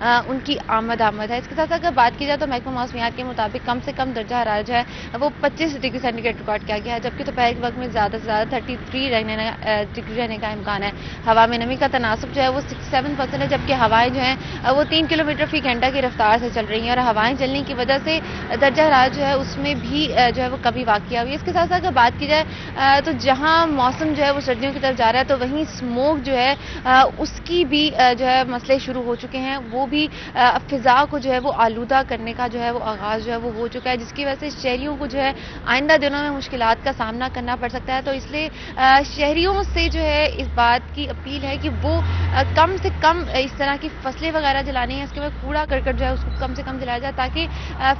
ان کی آمد ہے. اس کے ساتھ اگر بات کی جائے تو محکمہ موسمیات کے مطابق کم سے کم درجہ حرارت جو ہے وہ 25 ڈگری سینٹی گریڈ ریکارڈ کیا گیا ہے, جبکہ دوپہر کے وقت میں زیادہ سے زیادہ 33 ڈگری رہنے کا امکان ہے. ہوا میں نمی کا تناسب جو ہے وہ 67% ہے, جبکہ ہوائیں جو ہیں وہ 3 کلومیٹر فی گھنٹہ کی رفتار سے چل رہی ہیں, اور ہوائیں چلنے کی وجہ سے درجہ حرارت جو ہے اس میں بھی جو ہے وہ کمی واقع ہوئی ہے. اس کے ساتھ ساتھ اگر بات کی جائے تو جہاں موسم جو ہے وہ سردیوں کی طرف جا رہا ہے, تو وہیں اسموک جو ہے اس کی بھی جو ہے مسئلے شروع ہو چکے ہیں. وہ بھی فضا کو جو ہے وہ آلودہ کرنے کا جو ہے وہ آغاز جو ہے وہ ہو چکا ہے, جس کی وجہ سے شہریوں کو جو ہے آئندہ دنوں میں مشکلات کا سامنا کرنا پڑ سکتا ہے. تو اس لیے شہریوں سے جو ہے اس بات کی اپیل ہے کہ وہ کم سے کم اس طرح کی فصلیں وغیرہ جلانی ہیں, اس کے بعد کوڑا کرکٹ جو ہے اس کو کم سے کم جلایا جائے, تاکہ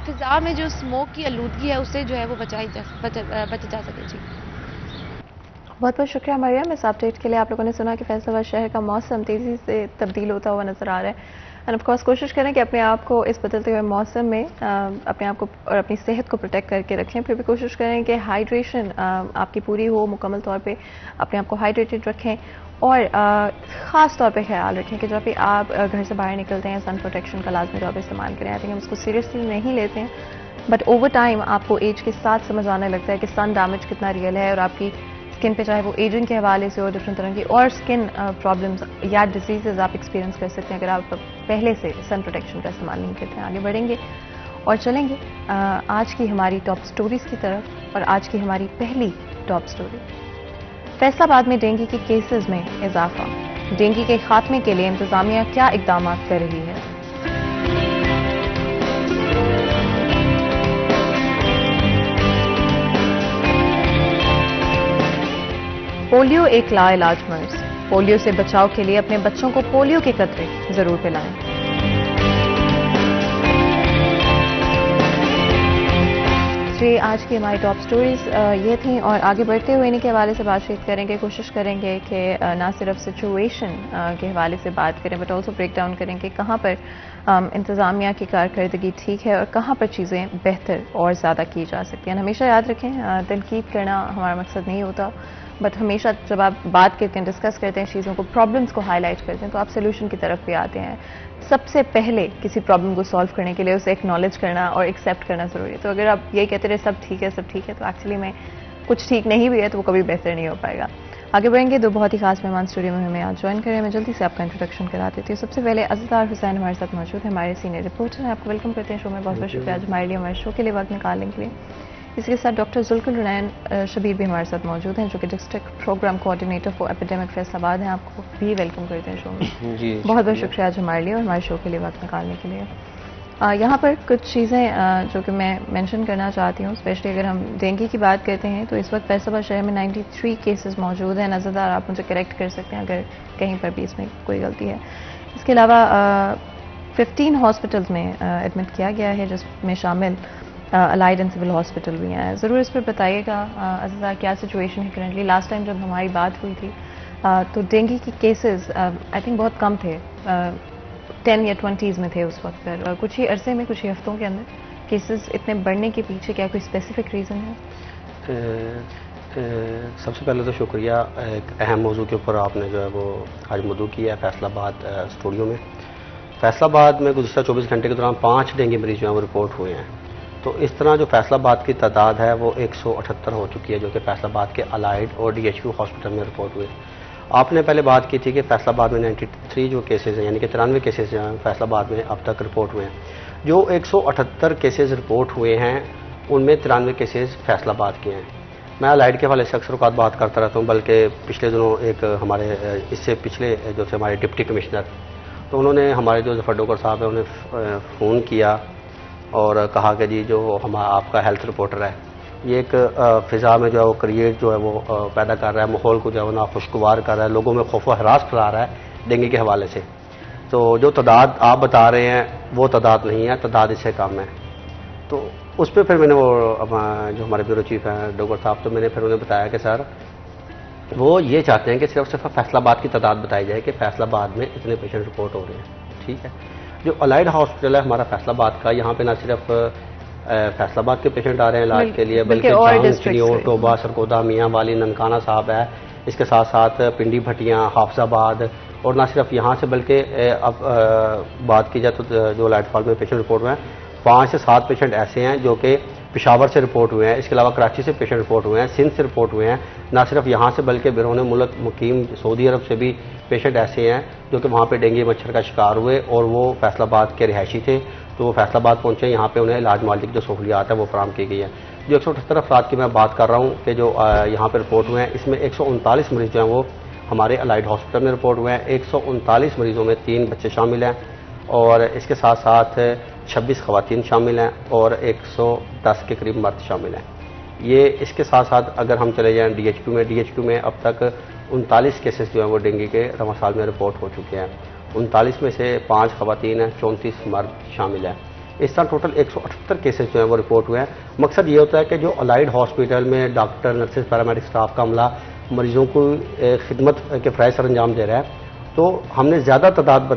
فضا میں جو اسموک کی آلودگی ہے اسے جو ہے وہ بچا جا سکے. جی بہت بہت شکریہ مریم اس اپڈیٹ کے لیے. آپ لوگوں نے سنا کہ فیصل آباد شہر کا موسم تیزی سے تبدیل ہوتا ہوا نظر آ رہا ہے, اینڈ آف کورس کوشش کریں کہ اپنے آپ کو اس بدلتے ہوئے موسم میں اپنے آپ کو اور اپنی صحت کو پروٹیکٹ کر کے رکھیں. پھر بھی کوشش کریں کہ ہائیڈریشن آپ کی پوری ہو, مکمل طور پہ اپنے آپ کو ہائیڈریٹڈ رکھیں, اور خاص طور پہ خیال رکھیں کہ جب بھی آپ گھر سے باہر نکلتے ہیں سن پروٹیکشن کا لازمی طور پہ استعمال کریں. آئی تھنک ہم اس کو سیریسلی نہیں لیتے ہیں, بٹ اوور ٹائم آپ کو ایج کے ساتھ سمجھ آنے لگتا ہے کہ سن ڈیمیج کتنا ریئل ہے, اور آپ کی اسکن پہ چاہے وہ ایجنگ کے حوالے سے اور ڈفرنٹ طرح کی اور اسکن پرابلمس یا ڈیزیزز آپ ایکسپیرینس کر سکتے ہیں اگر آپ پہلے سے سن پروٹیکشن کا استعمال نہیں کرتے ہیں. آگے بڑھیں گے اور چلیں گے آج کی ہماری ٹاپ سٹوریز کی طرف, اور آج کی ہماری پہلی ٹاپ سٹوری, فیصل آباد میں ڈینگی کے کیسز میں اضافہ. ڈینگی کے خاتمے کے لیے انتظامیہ کیا اقدامات کر رہی ہے؟ پولیو ایک لا علاج مرض. پولیو سے بچاؤ کے لیے اپنے بچوں کو پولیو کے قطرے ضرور پلائیں. آج کی ہماری ٹاپ سٹوریز یہ تھیں, اور آگے بڑھتے ہوئے انہیں کے حوالے سے بات چیت کریں گے. کوشش کریں گے کہ نہ صرف سچویشن کے حوالے سے بات کریں, بٹ آلسو بریک ڈاؤن کریں کہ کہاں پر انتظامیہ کی کارکردگی ٹھیک ہے اور کہاں پر چیزیں بہتر اور زیادہ کی جا سکتی ہیں. ہمیشہ یاد رکھیں تنقید کرنا ہمارا مقصد نہیں ہوتا, بٹ ہمیشہ جب آپ بات کرتے ہیں, ڈسکس کرتے ہیں چیزوں کو, پرابلمس کو ہائی لائٹ کرتے ہیں, تو آپ سولوشن کی طرف بھی آتے ہیں. سب سے پہلے کسی پرابلم کو سالو کرنے کے لیے اسے ایکنالج کرنا اور ایکسیپٹ کرنا ضروری ہے. تو اگر آپ یہی کہتے رہے سب ٹھیک ہے تو ایکچولی میں کچھ ٹھیک نہیں بھی ہے تو وہ کبھی بہتر نہیں ہو پائے گا. آگے بڑھیں گے. دو بہت ہی خاص مہمان اسٹوڈیو میں ہمیں آج جوائن کریں. میں جلدی سے آپ کا انٹروڈکشن کرا دیتی ہوں. سب سے پہلے عزیزار حسین ہمارے ساتھ موجود ہیں, ہمارے سینئر رپورٹر ہیں. آپ کو ویلکم کرتے ہیں شو میں. بہت بہت شکریہ آج ہمارے لیے ہمارے شو کے لیے وقت نکالنے کے لیے. اس کے ساتھ ڈاکٹر ذوالفقار الرحین شبیر بھی ہمارے ساتھ موجود ہیں, جو کہ district program coordinator for epidemic Faisalabad ہیں. آپ کو بھی ویلکم کرتے ہیں شو میں. جی بہت بہت شکریہ آج ہمارے لیے اور ہمارے شو کے لیے وقت نکالنے کے لیے. یہاں پر کچھ چیزیں جو کہ میں مینشن کرنا چاہتی ہوں, اسپیشلی اگر ہم ڈینگی کی بات کرتے ہیں تو اس وقت فیصل آباد شہر میں 93 کیسز موجود ہیں. نظردار آپ مجھے کریکٹ کر سکتے ہیں اگر کہیں پر بھی اس میں کوئی غلطی ہے. اس کے علاوہ 15 ہاسپٹلز میں ایڈمٹ کیا گیا ہے, جس میں شامل الائڈ اینڈ سول ہاسپٹل بھی ہیں. ضرور اس پر بتائیے گا عزیزہ کیا سچویشن ہے کرنٹلی. لاسٹ ٹائم جب ہماری بات ہوئی تھی تو ڈینگی کی کیسز آئی تھنک بہت کم تھے, 10 یا 20s میں تھے اس وقت پر. کچھ ہی عرصے میں, کچھ ہی ہفتوں کے اندر کیسز اتنے بڑھنے کے پیچھے کیا کوئی اسپیسیفک ریزن ہے؟ سب سے پہلے تو شکریہ, ایک اہم موضوع کے اوپر آپ نے جو ہے وہ آج مدعو کیا ہے فیصل آباد اسٹوڈیو میں. فیصل آباد میں گزشتہ 24 گھنٹے کے دوران 5 ڈینگی مریض جو ہیں وہ رپورٹ ہوئے ہیں. تو اس طرح جو فیصل آباد کی تعداد ہے وہ 178 ہو چکی ہے, جو کہ فیصل آباد کے الائڈ اور DHQ ہاسپٹل میں رپورٹ ہوئے. آپ نے پہلے بات کی تھی کہ فیصل آباد میں 93 جو کیسز ہیں, یعنی کہ 93 کیسز ہیں فیصل آباد میں اب تک رپورٹ ہوئے ہیں. جو 178 کیسز رپورٹ ہوئے ہیں ان میں 93 کیسز فیصل آباد کے ہیں. میں الائڈ کے حوالے سے اکثر اوقات بات کرتا رہتا ہوں, بلکہ پچھلے دنوں ایک ہمارے اس سے پچھلے جو تھے ہمارے ڈپٹی کمشنر, تو انہوں نے ہمارے جو ظفر ڈوگر صاحب ہیں انہیں فون کیا اور کہا کہ جی جو آپ کا ہیلتھ رپورٹر ہے یہ ایک فضا میں جو ہے وہ کریٹ جو ہے وہ پیدا کر رہا ہے, ماحول کو جو ہے وہ ناخوشگوار کر رہا ہے, لوگوں میں خوف و ہراس پھیلا رہا ہے ڈینگی کے حوالے سے. تو جو تعداد آپ بتا رہے ہیں وہ تعداد نہیں ہے, تعداد اس سے کم ہے. تو اس پہ پھر میں نے وہ جو ہمارے بیورو چیف ہیں ڈوگر صاحب, تو میں نے پھر انہیں بتایا کہ سر وہ یہ چاہتے ہیں کہ صرف فیصل آباد کی تعداد بتائی جائے کہ فیصل آباد میں اتنے پیشنٹ رپورٹ ہو رہے ہیں. ٹھیک ہے, جو الائڈ ہاسپٹل ہے ہمارا فیصل آباد کا, یہاں پہ نہ صرف فیصل آباد کے پیشنٹ آ رہے ہیں علاج کے لیے, بلکہ جام, چنیور, ٹوبہ, سرکودا, میاں والی, ننکانہ صاحب ہے, اس کے ساتھ ساتھ پنڈی بھٹیاں، حافظ آباد، اور نہ صرف یہاں سے بلکہ اب بات کی جائے تو جو لائٹ فال میں پیشنٹ رپورٹ ہوئے ہیں 5 سے 7 پیشنٹ ایسے ہیں جو کہ پشاور سے رپورٹ ہوئے ہیں. اس کے علاوہ کراچی سے پیشنٹ رپورٹ ہوئے ہیں، سندھ سے رپورٹ ہوئے ہیں. نہ صرف یہاں سے بلکہ بیرون ملک مقیم سعودی عرب سے بھی پیشنٹ ایسے ہیں جو کہ وہاں پہ ڈینگی مچھر کا شکار ہوئے اور وہ فیصل آباد کے رہائشی تھے. تو وہ فیصل آباد پہنچے، یہاں پہ انہیں علاج معالجے کی جو سہولیات ہے وہ فراہم کی گئی ہے. جو 178 افراد کی میں بات کر رہا ہوں کہ جو یہاں پہ رپورٹ ہوئے ہیں، اس میں 139 مریض جو ہیں وہ ہمارے الائڈ ہاسپٹل میں رپورٹ ہوئے ہیں. 139 مریضوں میں 3 بچے شامل ہیں اور اس کے ساتھ ساتھ 26 خواتین شامل ہیں اور 110 کے قریب مرد شامل ہیں. یہ اس کے ساتھ ساتھ اگر ہم چلے جائیں ڈی ایچ کیو میں اب تک 39 کیسز جو ہیں وہ ڈینگی کے رواں سال میں رپورٹ ہو چکے ہیں. 39 میں سے 5 خواتین ہیں، 34 مرد شامل ہیں. اس طرح ٹوٹل 178 کیسز جو ہیں وہ رپورٹ ہوئے ہیں. مقصد یہ ہوتا ہے کہ جو الائڈ ہاسپٹل میں ڈاکٹر، نرسز، پیرامیڈک اسٹاف کا عملہ مریضوں کو خدمت کے فرائض سر انجام دے رہا ہے. تو ہم نے زیادہ تعداد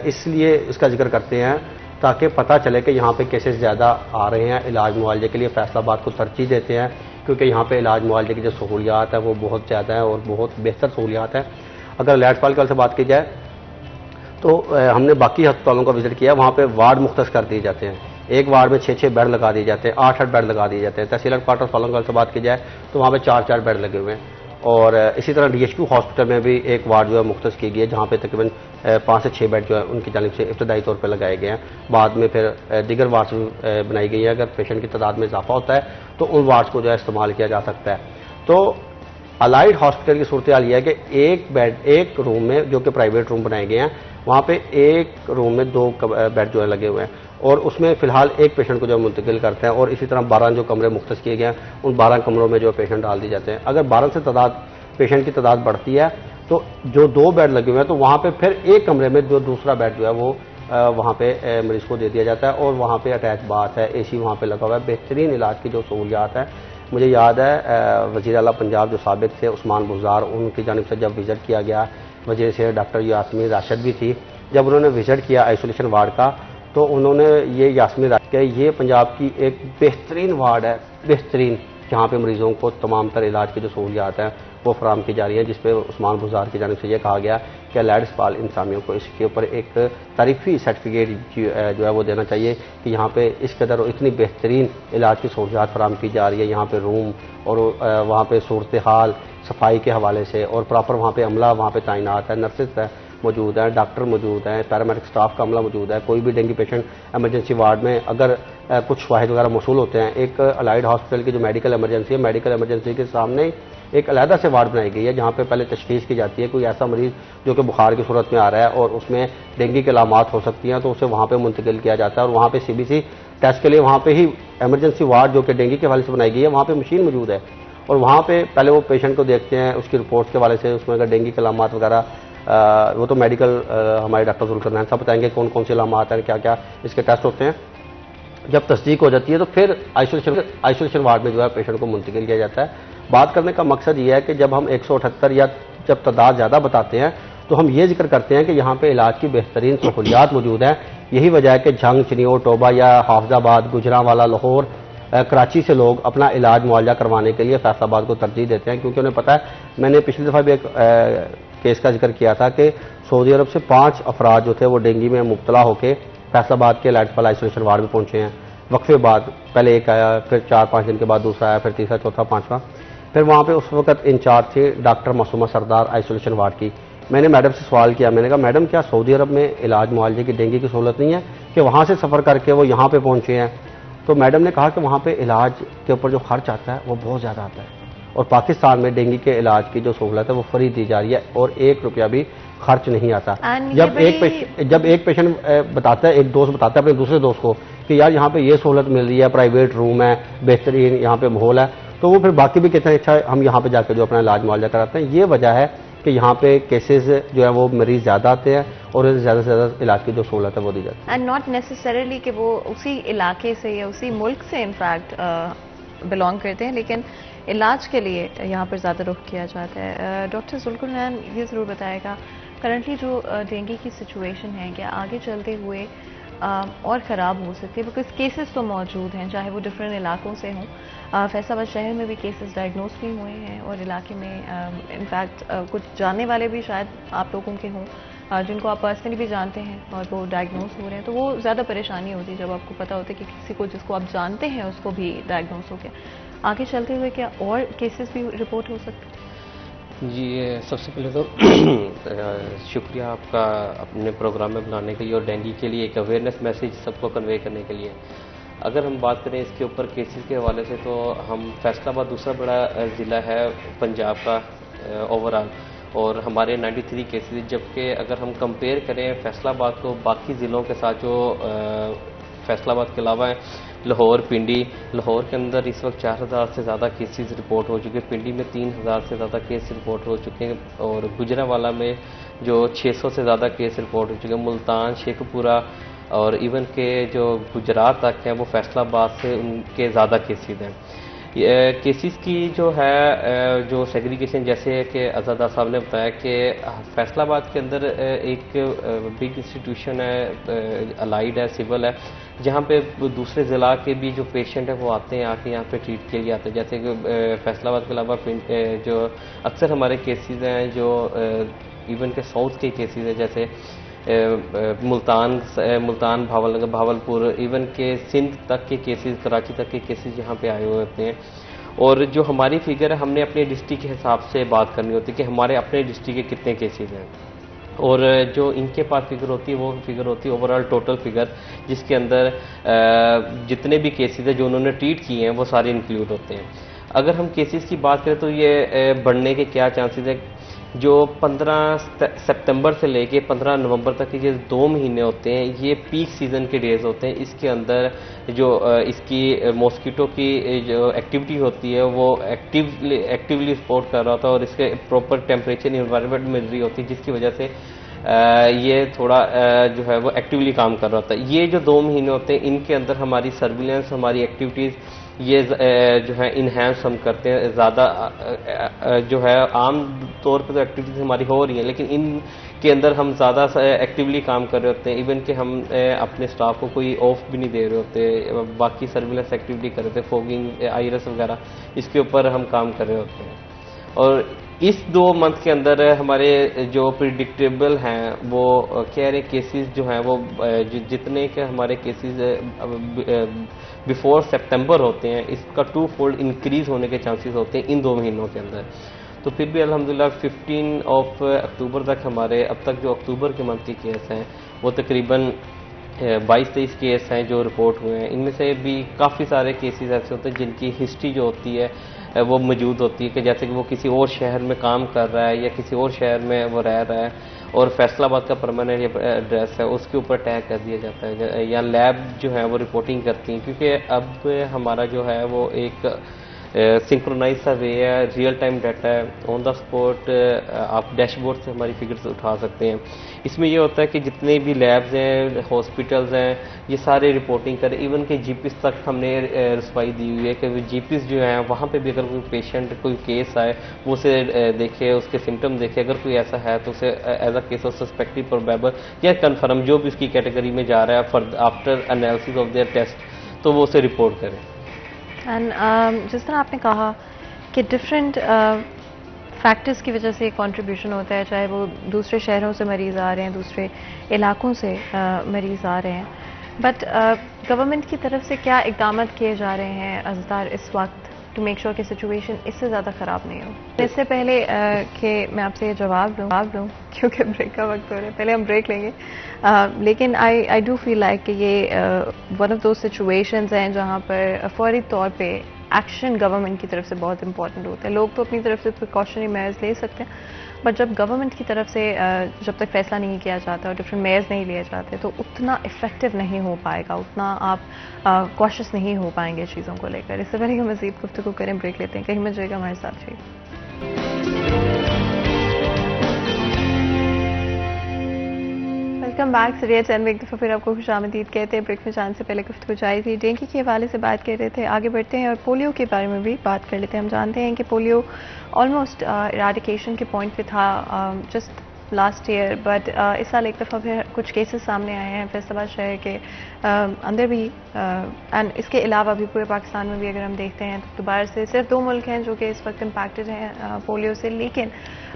اس لیے اس کا ذکر کرتے ہیں تاکہ پتہ چلے کہ یہاں پہ کیسز زیادہ آ رہے ہیں. علاج معالجے کے لیے فیصل آباد کو ترجیح دیتے ہیں کیونکہ یہاں پہ علاج معالجے کی جو سہولیات ہیں وہ بہت زیادہ ہیں اور بہت بہتر سہولیات ہیں. اگر لائٹ فال کل سے بات کی جائے تو ہم نے باقی ہسپتالوں کا وزٹ کیا، وہاں پہ وارڈ مختص کر دیے جاتے ہیں. ایک وارڈ میں 6 بیڈ لگا دیے جاتے ہیں، 8 بیڈ لگا دیے جاتے ہیں. تحصیل کوارٹر والوں کا سے بات کی جائے تو وہاں پہ 4 بیڈ لگے ہوئے ہیں. اور اسی طرح ڈی ایچ کیو ہاسپٹل میں بھی ایک وارڈ جو ہے مختص کی گئی ہے جہاں پہ تقریباً 5 سے 6 بیڈ جو ہے ان کی جانب سے ابتدائی طور پہ لگائے گئے ہیں. بعد میں پھر دیگر وارڈز بنائی گئی ہیں. اگر پیشنٹ کی تعداد میں اضافہ ہوتا ہے تو ان وارڈز کو جو ہے استعمال کیا جا سکتا ہے. تو الائڈ ہاسپٹل کی صورتحال یہ ہے کہ ایک روم میں جو کہ پرائیویٹ روم بنائے گئے ہیں وہاں پہ ایک روم میں 2 بیڈ جو ہے لگے ہوئے ہیں اور اس میں فی الحال ایک پیشنٹ کو جو منتقل کرتے ہیں. اور اسی طرح 12 جو کمرے مختص کیے گئے ہیں ان 12 کمروں میں جو پیشنٹ ڈال دی جاتے ہیں. اگر 12 سے پیشنٹ کی تعداد بڑھتی ہے تو جو 2 بیڈ لگے ہوئے ہیں تو وہاں پہ پھر ایک کمرے میں جو دوسرا بیڈ جو ہے وہ وہاں پہ مریض کو دے دیا جاتا ہے اور وہاں پہ اٹیچ باتھ ہے، اے سی وہاں پہ لگا ہوا ہے. بہترین علاج کی جو سہولیات ہے. مجھے یاد ہے وزیر اعلیٰ پنجاب جو سابق تھے عثمان بزدار، ان کی جانب سے جب وزٹ کیا گیا، وزیر سے ڈاکٹر یاسمین راشد بھی تھی، جب انہوں نے وزٹ کیا آئسولیشن وارڈ کا تو انہوں نے یہ یاسمین راشد کہ یہ پنجاب کی ایک بہترین وارڈ ہے، بہترین، جہاں پہ مریضوں کو تمام تر علاج کی جو سہولیات ہیں وہ فراہم کی جا رہی ہیں. جس پہ عثمان بزدار کی جانب سے یہ کہا گیا کہ الائڈ اسپال انتظامیہ کو اس کے اوپر ایک تعریفی سرٹیفکیٹ جو ہے وہ دینا چاہیے کہ یہاں پہ اس قدر اتنی بہترین علاج کی سہولیات فراہم کی جا رہی ہے. یہاں پہ روم اور وہاں پہ صورتحال صفائی کے حوالے سے اور پراپر وہاں پہ عملہ وہاں پہ تعینات ہے، نرسز موجود ہیں، ڈاکٹر موجود ہیں، پیرامیڈک اسٹاف کا عملہ موجود ہے. کوئی بھی ڈینگی پیشنٹ ایمرجنسی وارڈ میں اگر کچھ شواہد وغیرہ موصول ہوتے ہیں، ایک الائڈ ہاسپٹل کی جو میڈیکل ایمرجنسی ہے، میڈیکل ایمرجنسی کے سامنے ایک علیحدہ سے وارڈ بنائی گئی ہے جہاں پہ پہلے تشخیص کی جاتی ہے. کوئی ایسا مریض جو کہ بخار کی صورت میں آ رہا ہے اور اس میں ڈینگی کے علامات ہو سکتی ہیں تو اسے وہاں پہ منتقل کیا جاتا ہے اور وہاں پہ سی بی سی ٹیسٹ کے لیے وہاں پہ ہی ایمرجنسی وارڈ جو کہ ڈینگی کے حوالے سے بنائی گئی ہے وہاں پہ مشین موجود ہے اور وہاں پہ پہلے وہ پیشنٹ کو دیکھتے ہیں اس کی رپورٹ کے حوالے سے. اس میں اگر ڈینگی کے علامات وغیرہ وہ تو میڈیکل ہمارے ڈاکٹر ذوالقرنین صاحب بتائیں گے کون کون سے علامات ہیں، کیا کیا اس کے ٹیسٹ ہوتے ہیں. جب تصدیق ہو جاتی ہے تو پھر آئسولیشن وارڈ میں جو ہے پیشنٹ کو منتقل کیا جاتا ہے. بات کرنے کا مقصد یہ ہے کہ جب ہم 178 یا جب تعداد زیادہ بتاتے ہیں تو ہم یہ ذکر کرتے ہیں کہ یہاں پہ علاج کی بہترین سہولیات موجود ہیں. یہی وجہ ہے کہ جھنگ، چنیو، ٹوبہ یا حافظ آباد، گجرانوالہ، لاہور، کراچی سے لوگ اپنا علاج معالجہ کروانے کے لیے فیصل آباد کو ترجیح دیتے ہیں کیونکہ انہیں پتہ ہے. میں نے پچھلی دفعہ بھی ایک کیس کا ذکر کیا تھا کہ سعودی عرب سے 5 افراد جو تھے وہ ڈینگی میں مبتلا ہو کے فیصل آباد کے لائٹ فال آئسولیشن وارڈ میں پہنچے ہیں. وقفے بعد پہلے ایک آیا، پھر 4-5 دن کے بعد دوسرا آیا، پھر تیسرا، چوتھا، پانچواں. پھر وہاں پہ اس وقت انچارج تھی ڈاکٹر معصومہ سردار آئسولیشن وارڈ کی. میں نے میڈم سے سوال کیا، میں نے کہا میڈم کیا سعودی عرب میں علاج معالجے کی ڈینگی کی سہولت نہیں ہے کہ وہاں سے سفر کر کے وہ یہاں پہ پہنچے ہیں؟ تو میڈم نے کہا کہ وہاں پہ علاج کے اوپر جو خرچ آتا ہے وہ بہت زیادہ آتا ہے اور پاکستان میں ڈینگی کے علاج کی جو سہولت ہے وہ فری دی جا رہی ہے اور 1 روپیہ بھی خرچ نہیں آتا. جب ایک پیشنٹ بتاتا ہے، ایک دوست بتاتا ہے اپنے دوسرے دوست کو کہ یار یہاں پہ یہ سہولت مل رہی ہے، پرائیویٹ روم ہے، بہترین یہاں پہ ماحول ہے، تو وہ پھر باقی بھی کہتے ہیں اچھا ہم یہاں پہ جا کے جو اپنا علاج معالجہ کراتے ہیں. یہ وجہ ہے کہ یہاں پہ کیسز جو ہے وہ مریض زیادہ آتے ہیں اور زیادہ سے زیادہ علاج کی جو سہولت ہے وہ دی جاتی ہے. اینڈ ناٹ نیسسریلی کہ وہ اسی علاقے سے یا اسی ملک سے انفیکٹ بلانگ کرتے ہیں، لیکن علاج کے لیے یہاں پر زیادہ رخ کیا جاتا ہے. ڈاکٹر ذوالقرنین یہ ضرور بتائے گا کرنٹلی جو ڈینگی کی سچویشن ہے، کیا آگے چلتے ہوئے اور خراب ہو سکتی ہے، بیکاز کیسز تو موجود ہیں، چاہے وہ ڈفرینٹ علاقوں سے ہوں. فیصل آباد شہر میں بھی کیسز ڈائگنوز بھی ہوئے ہیں، اور علاقے میں انفیکٹ کچھ جاننے والے بھی شاید آپ لوگوں کے ہوں جن کو آپ پرسنلی بھی جانتے ہیں اور وہ ڈائگنوز ہو رہے ہیں. تو وہ زیادہ پریشانی ہوتی ہے جب آپ کو پتہ ہوتا ہے کہ کسی کو جس کو آپ جانتے ہیں اس کو بھی ڈائگنوز ہو گیا. آگے چلتے ہوئے کیا اور کیسز بھی رپورٹ ہو سکتے ہیں؟ جی سب سے پہلے تو شکریہ آپ کا اپنے پروگرام میں بلانے کے لیے اور ڈینگی کے لیے ایک اویئرنیس میسیج سب کو کنوے کرنے کے لیے. اگر ہم بات کریں اس کے اوپر کیسز کے حوالے سے تو ہم فیصل آباد دوسرا بڑا ضلع ہے پنجاب کا اوور آل، اور ہمارے 93 کیسز، جبکہ اگر ہم کمپیئر کریں فیصل آباد کو باقی ضلعوں کے ساتھ جو فیصل آباد کے علاوہ ہیں، لاہور، پنڈی، لاہور کے اندر اس وقت 4000 سے زیادہ کیسز رپورٹ ہو چکے ہیں، پنڈی میں 3000 سے زیادہ کیس رپورٹ ہو چکے ہیں، اور گجرانوالہ میں جو 600 سے زیادہ کیس رپورٹ ہو چکے ہیں، ملتان، شیخ پورہ اور ایون کہ جو گجرات تک ہیں وہ فیصل آباد سے ان کے زیادہ کیسز ہیں. کیسز کی جو ہے جو سیگریگیشن، جیسے کہ ازادہ صاحب نے بتایا کہ فیصل آباد کے اندر ایک بگ انسٹیٹیوشن ہے، الائیڈ ہے، سول ہے، جہاں پہ دوسرے ضلع کے بھی جو پیشنٹ ہیں وہ آتے ہیں، آ کے یہاں پہ ٹریٹ کے لیے آتے ہیں. جیسے کہ فیصل آباد کے علاوہ جو اکثر ہمارے کیسز ہیں جو ایون کہ ساؤتھ کے کیسز ہیں، جیسے ملتان، بھاولپور، ایون کہ سندھ تک کے کیسز، کراچی تک کے کیسز یہاں پہ آئے ہوئے ہوتے ہیں. اور جو ہماری فگر ہے ہم نے اپنے ڈسٹرکٹ کے حساب سے بات کرنی ہوتی ہے کہ ہمارے اپنے ڈسٹرکٹ کے کتنے کیسز ہیں، اور جو ان کے پاس فگر ہوتی ہے وہ فگر ہوتی ہے اوور آل ٹوٹل فگر، جس کے اندر جتنے بھی کیسز ہیں جو انہوں نے ٹریٹ کیے ہیں وہ سارے انکلوڈ ہوتے ہیں. اگر ہم کیسز کی بات کریں تو یہ بڑھنے کے کیا چانسز ہیں. جو 15 سپتمبر سے لے کے 15 نومبر تک کے یہ 2 مہینے ہوتے ہیں، یہ پیک سیزن کے ڈیز ہوتے ہیں. اس کے اندر جو اس کی ماسکیٹو کی جو ایکٹیویٹی ہوتی ہے وہ ایکٹیولی سپورٹ کر رہا ہوتا ہے، اور اس کے پراپر ٹیمپریچر انوائرمنٹ مل رہی ہوتی ہے، جس کی وجہ سے یہ تھوڑا جو ہے وہ ایکٹیولی کام کر رہا ہوتا ہے. یہ جو 2 مہینے ہوتے ہیں ان کے اندر ہماری سرویلنس، ہماری ایکٹیویٹیز یہ جو ہے انہینس ہم کرتے ہیں. زیادہ جو ہے عام طور پہ تو ایکٹیویٹیز ہماری ہو رہی ہیں، لیکن ان کے اندر ہم زیادہ ایکٹیولی کام کر رہے ہوتے ہیں. ایون کہ ہم اپنے سٹاف کو کوئی آف بھی نہیں دے رہے ہوتے، باقی سرویلنس ایکٹیویٹی کر رہے تھے، فوگنگ، آئرس وغیرہ، اس کے اوپر ہم کام کر رہے ہوتے ہیں. اور اس 2 منتھ کے اندر ہمارے جو پریڈکٹیبل ہیں وہ کہہ رہے کیسز جو ہیں وہ جتنے کہ ہمارے کیسز بیفور سپتمبر ہوتے ہیں اس کا 2 فولڈ انکریز ہونے کے چانسز ہوتے ہیں ان 2 مہینوں کے اندر. تو پھر بھی الحمدللہ 15 اکتوبر تک ہمارے اب تک جو اکتوبر کے منتھ کے کیس ہیں وہ تقریباً 22-23 کیس ہیں جو رپورٹ ہوئے ہیں. ان میں سے بھی کافی سارے کیسز ایسے ہوتے ہیں جن کی ہسٹری جو ہوتی ہے وہ موجود ہوتی ہے، کہ جیسے کہ وہ کسی اور شہر میں کام کر رہا ہے یا کسی اور شہر میں وہ رہ رہا ہے اور فیصل آباد کا پرماننٹ ایڈریس ہے، اس کے اوپر ٹیگ کر دیا جاتا ہے، یا لیب جو ہے وہ رپورٹنگ کرتی ہیں. کیونکہ اب ہمارا جو ہے وہ ایک سنکرونائز سا وے ہے، ریئل ٹائم ڈیٹا ہے، آن دا اسپاٹ آپ ڈیش بورڈ سے ہماری فگرز اٹھا سکتے ہیں. اس میں یہ ہوتا ہے کہ جتنے بھی لیبز ہیں، ہاسپٹلز ہیں، یہ سارے رپورٹنگ کریں. ایون کہ جی پیز تک ہم نے رسوائی دی ہوئی ہے کہ جی پیز جو ہیں وہاں پہ بھی اگر کوئی پیشنٹ کوئی کیس آئے وہ اسے دیکھے، اس کے سمٹم دیکھے، اگر کوئی ایسا ہے تو اسے as a case of suspected probable یا کنفرم جو بھی اس کی کیٹیگری میں جا رہا ہے after analysis of their test تو وہ اسے رپورٹ کریں. اینڈ جس طرح آپ نے کہا کہ ڈفرینٹ فیکٹرز کی وجہ سے کنٹریبیوشن ہوتا ہے، چاہے وہ دوسرے شہروں سے مریض آ رہے ہیں، دوسرے علاقوں سے مریض آ رہے ہیں، بٹ گورنمنٹ کی طرف سے کیا اقدامات کیے جا رہے ہیں ازدار اس وقت ٹو میک شور کہ سچویشن اس سے زیادہ خراب نہیں ہو؟ اس سے پہلے کہ میں آپ سے یہ جواب لوں کیونکہ بریک کا وقت ہو رہا ہے، پہلے ہم بریک لیں گے، لیکن آئی ڈو فیل لائک کہ یہ ون آف دوز سچویشنز ہیں جہاں پر فوری طور پہ ایکشن گورنمنٹ کی طرف سے بہت امپورٹنٹ ہوتا ہے. لوگ تو اپنی طرف سے پریکاشنری میئرز لے سکتے ہیں، بٹ جب گورنمنٹ کی طرف سے جب تک فیصلہ نہیں کیا جاتا اور ڈفرینٹ میئرز نہیں لیے جاتے تو اتنا افیکٹو نہیں ہو پائے گا، اتنا آپ کوشش نہیں ہو پائیں گے چیزوں کو لے کر. اس سے پہلے کہ مزید گفتگو کریں بریک لیتے ہیں، کہیں مت جائے گا، ہمارے ساتھ رہیے. Welcome back. سریت چند ایک دفعہ پھر آپ کو خوش آمدید کہتے ہیں. بریک میں جانے سے پہلے گفتگو جاری تھی، ڈینگی کے حوالے سے بات کر رہے تھے، آگے بڑھتے ہیں اور پولیو کے بارے میں بھی بات کر لیتے ہیں. ہم جانتے ہیں کہ پولیو آلموسٹ ایراڈیکیشن کے پوائنٹ پہ تھا جسٹ لاسٹ ایئر بٹ اس سال ایک دفعہ پھر کچھ کیسز سامنے آئے ہیں فیصل آباد شہر کے اندر بھی اینڈ اس کے علاوہ بھی پورے پاکستان میں بھی اگر ہم دیکھتے ہیں تو دوبارہ سے صرف 2 ملک ہیں جو کہ اس وقت امپیکٹڈ ہیں پولیو سے. لیکن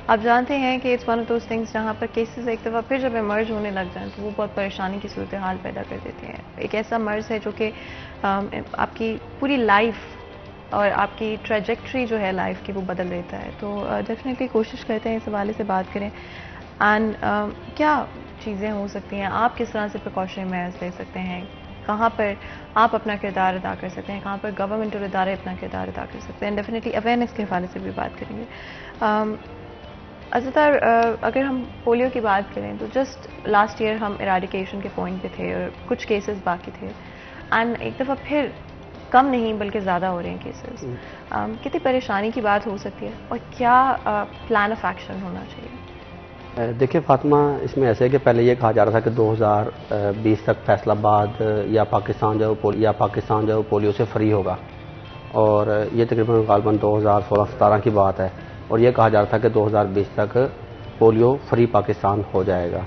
آپ جانتے ہیں کہ it's one of those things جہاں پر کیسز ایک دفعہ پھر جب ایمرج ہونے لگ جائیں تو وہ بہت پریشانی کی صورتحال پیدا کر دیتے ہیں. ایک ایسا مرض ہے جو کہ آپ کی پوری لائف اور آپ کی ٹریجیکٹری جو ہے لائف کی وہ بدل دیتا ہے. تو ڈیفینیٹلی کوشش کرتے ہیں اس حوالے سے بات کریں. اینڈ کیا چیزیں ہو سکتی ہیں, آپ کس طرح سے پریکاشن میئرز لے سکتے ہیں, کہاں پر آپ اپنا کردار ادا کر سکتے ہیں, کہاں پر گورنمنٹ اور ادارے اپنا کردار ادا کر سکتے ہیں. ڈیفینیٹلی اویئرنیس کے حوالے سے بھی بات کریں گے. عزتار, اگر ہم پولیو کی بات کریں تو جسٹ لاسٹ ایئر ہم ایراڈیکیشن کے پوائنٹ پہ تھے اور کچھ کیسز باقی تھے اینڈ ایک دفعہ پھر کم نہیں بلکہ زیادہ ہو رہے ہیں کیسز. کتنی پریشانی کی بات ہو سکتی ہے اور کیا پلان آف ایکشن ہونا چاہیے؟ دیکھیں فاطمہ, اس میں ایسے ہے کہ پہلے یہ کہا جا رہا تھا کہ 2020 تک فیصل آباد یا پاکستان جو ہے پولیو سے فری ہوگا, اور یہ تقریباً غالباً 2016-17 کی بات ہے, اور یہ کہا جا رہا تھا کہ 2020 تک پولیو فری پاکستان ہو جائے گا.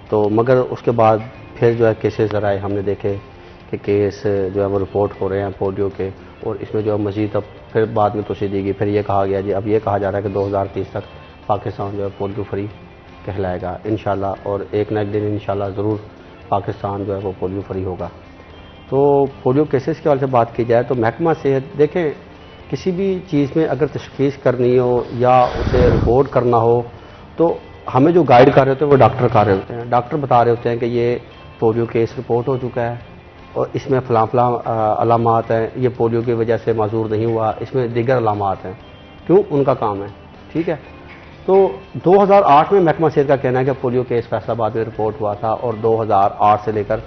تو مگر اس کے بعد پھر جو ہے کیسز ذرائع ہم نے دیکھے کہ کیس جو ہے وہ رپورٹ ہو رہے ہیں پولیو کے, اور اس میں جو ہے مزید اب پھر بعد میں توسیع دی گئی. پھر یہ کہا گیا اب یہ کہا جا رہا ہے کہ 2030 تک پاکستان جو ہے پولیو فری کہلائے گا انشاءاللہ, اور ایک نہ ایک دن انشاءاللہ ضرور پاکستان جو ہے وہ پولیو فری ہوگا. تو پولیو کیسز کے حوالے سے بات کی جائے تو محکمہ صحت, دیکھیں کسی بھی چیز میں اگر تشخیص کرنی ہو یا اسے رپورٹ کرنا ہو تو ہمیں جو گائیڈ کر رہے ہوتے ہیں وہ ڈاکٹر کر رہے ہوتے ہیں. ڈاکٹر بتا رہے ہوتے ہیں کہ یہ پولیو کیس رپورٹ ہو چکا ہے اور اس میں فلاں علامات ہیں, یہ پولیو کی وجہ سے معذور نہیں ہوا, اس میں دیگر علامات ہیں. کیوں, ان کا کام ہے, ٹھیک ہے. تو 2008 میں محکمہ صحت کا کہنا ہے کہ پولیو کیس فیصل آباد میں رپورٹ ہوا تھا, اور 2008 سے لے کر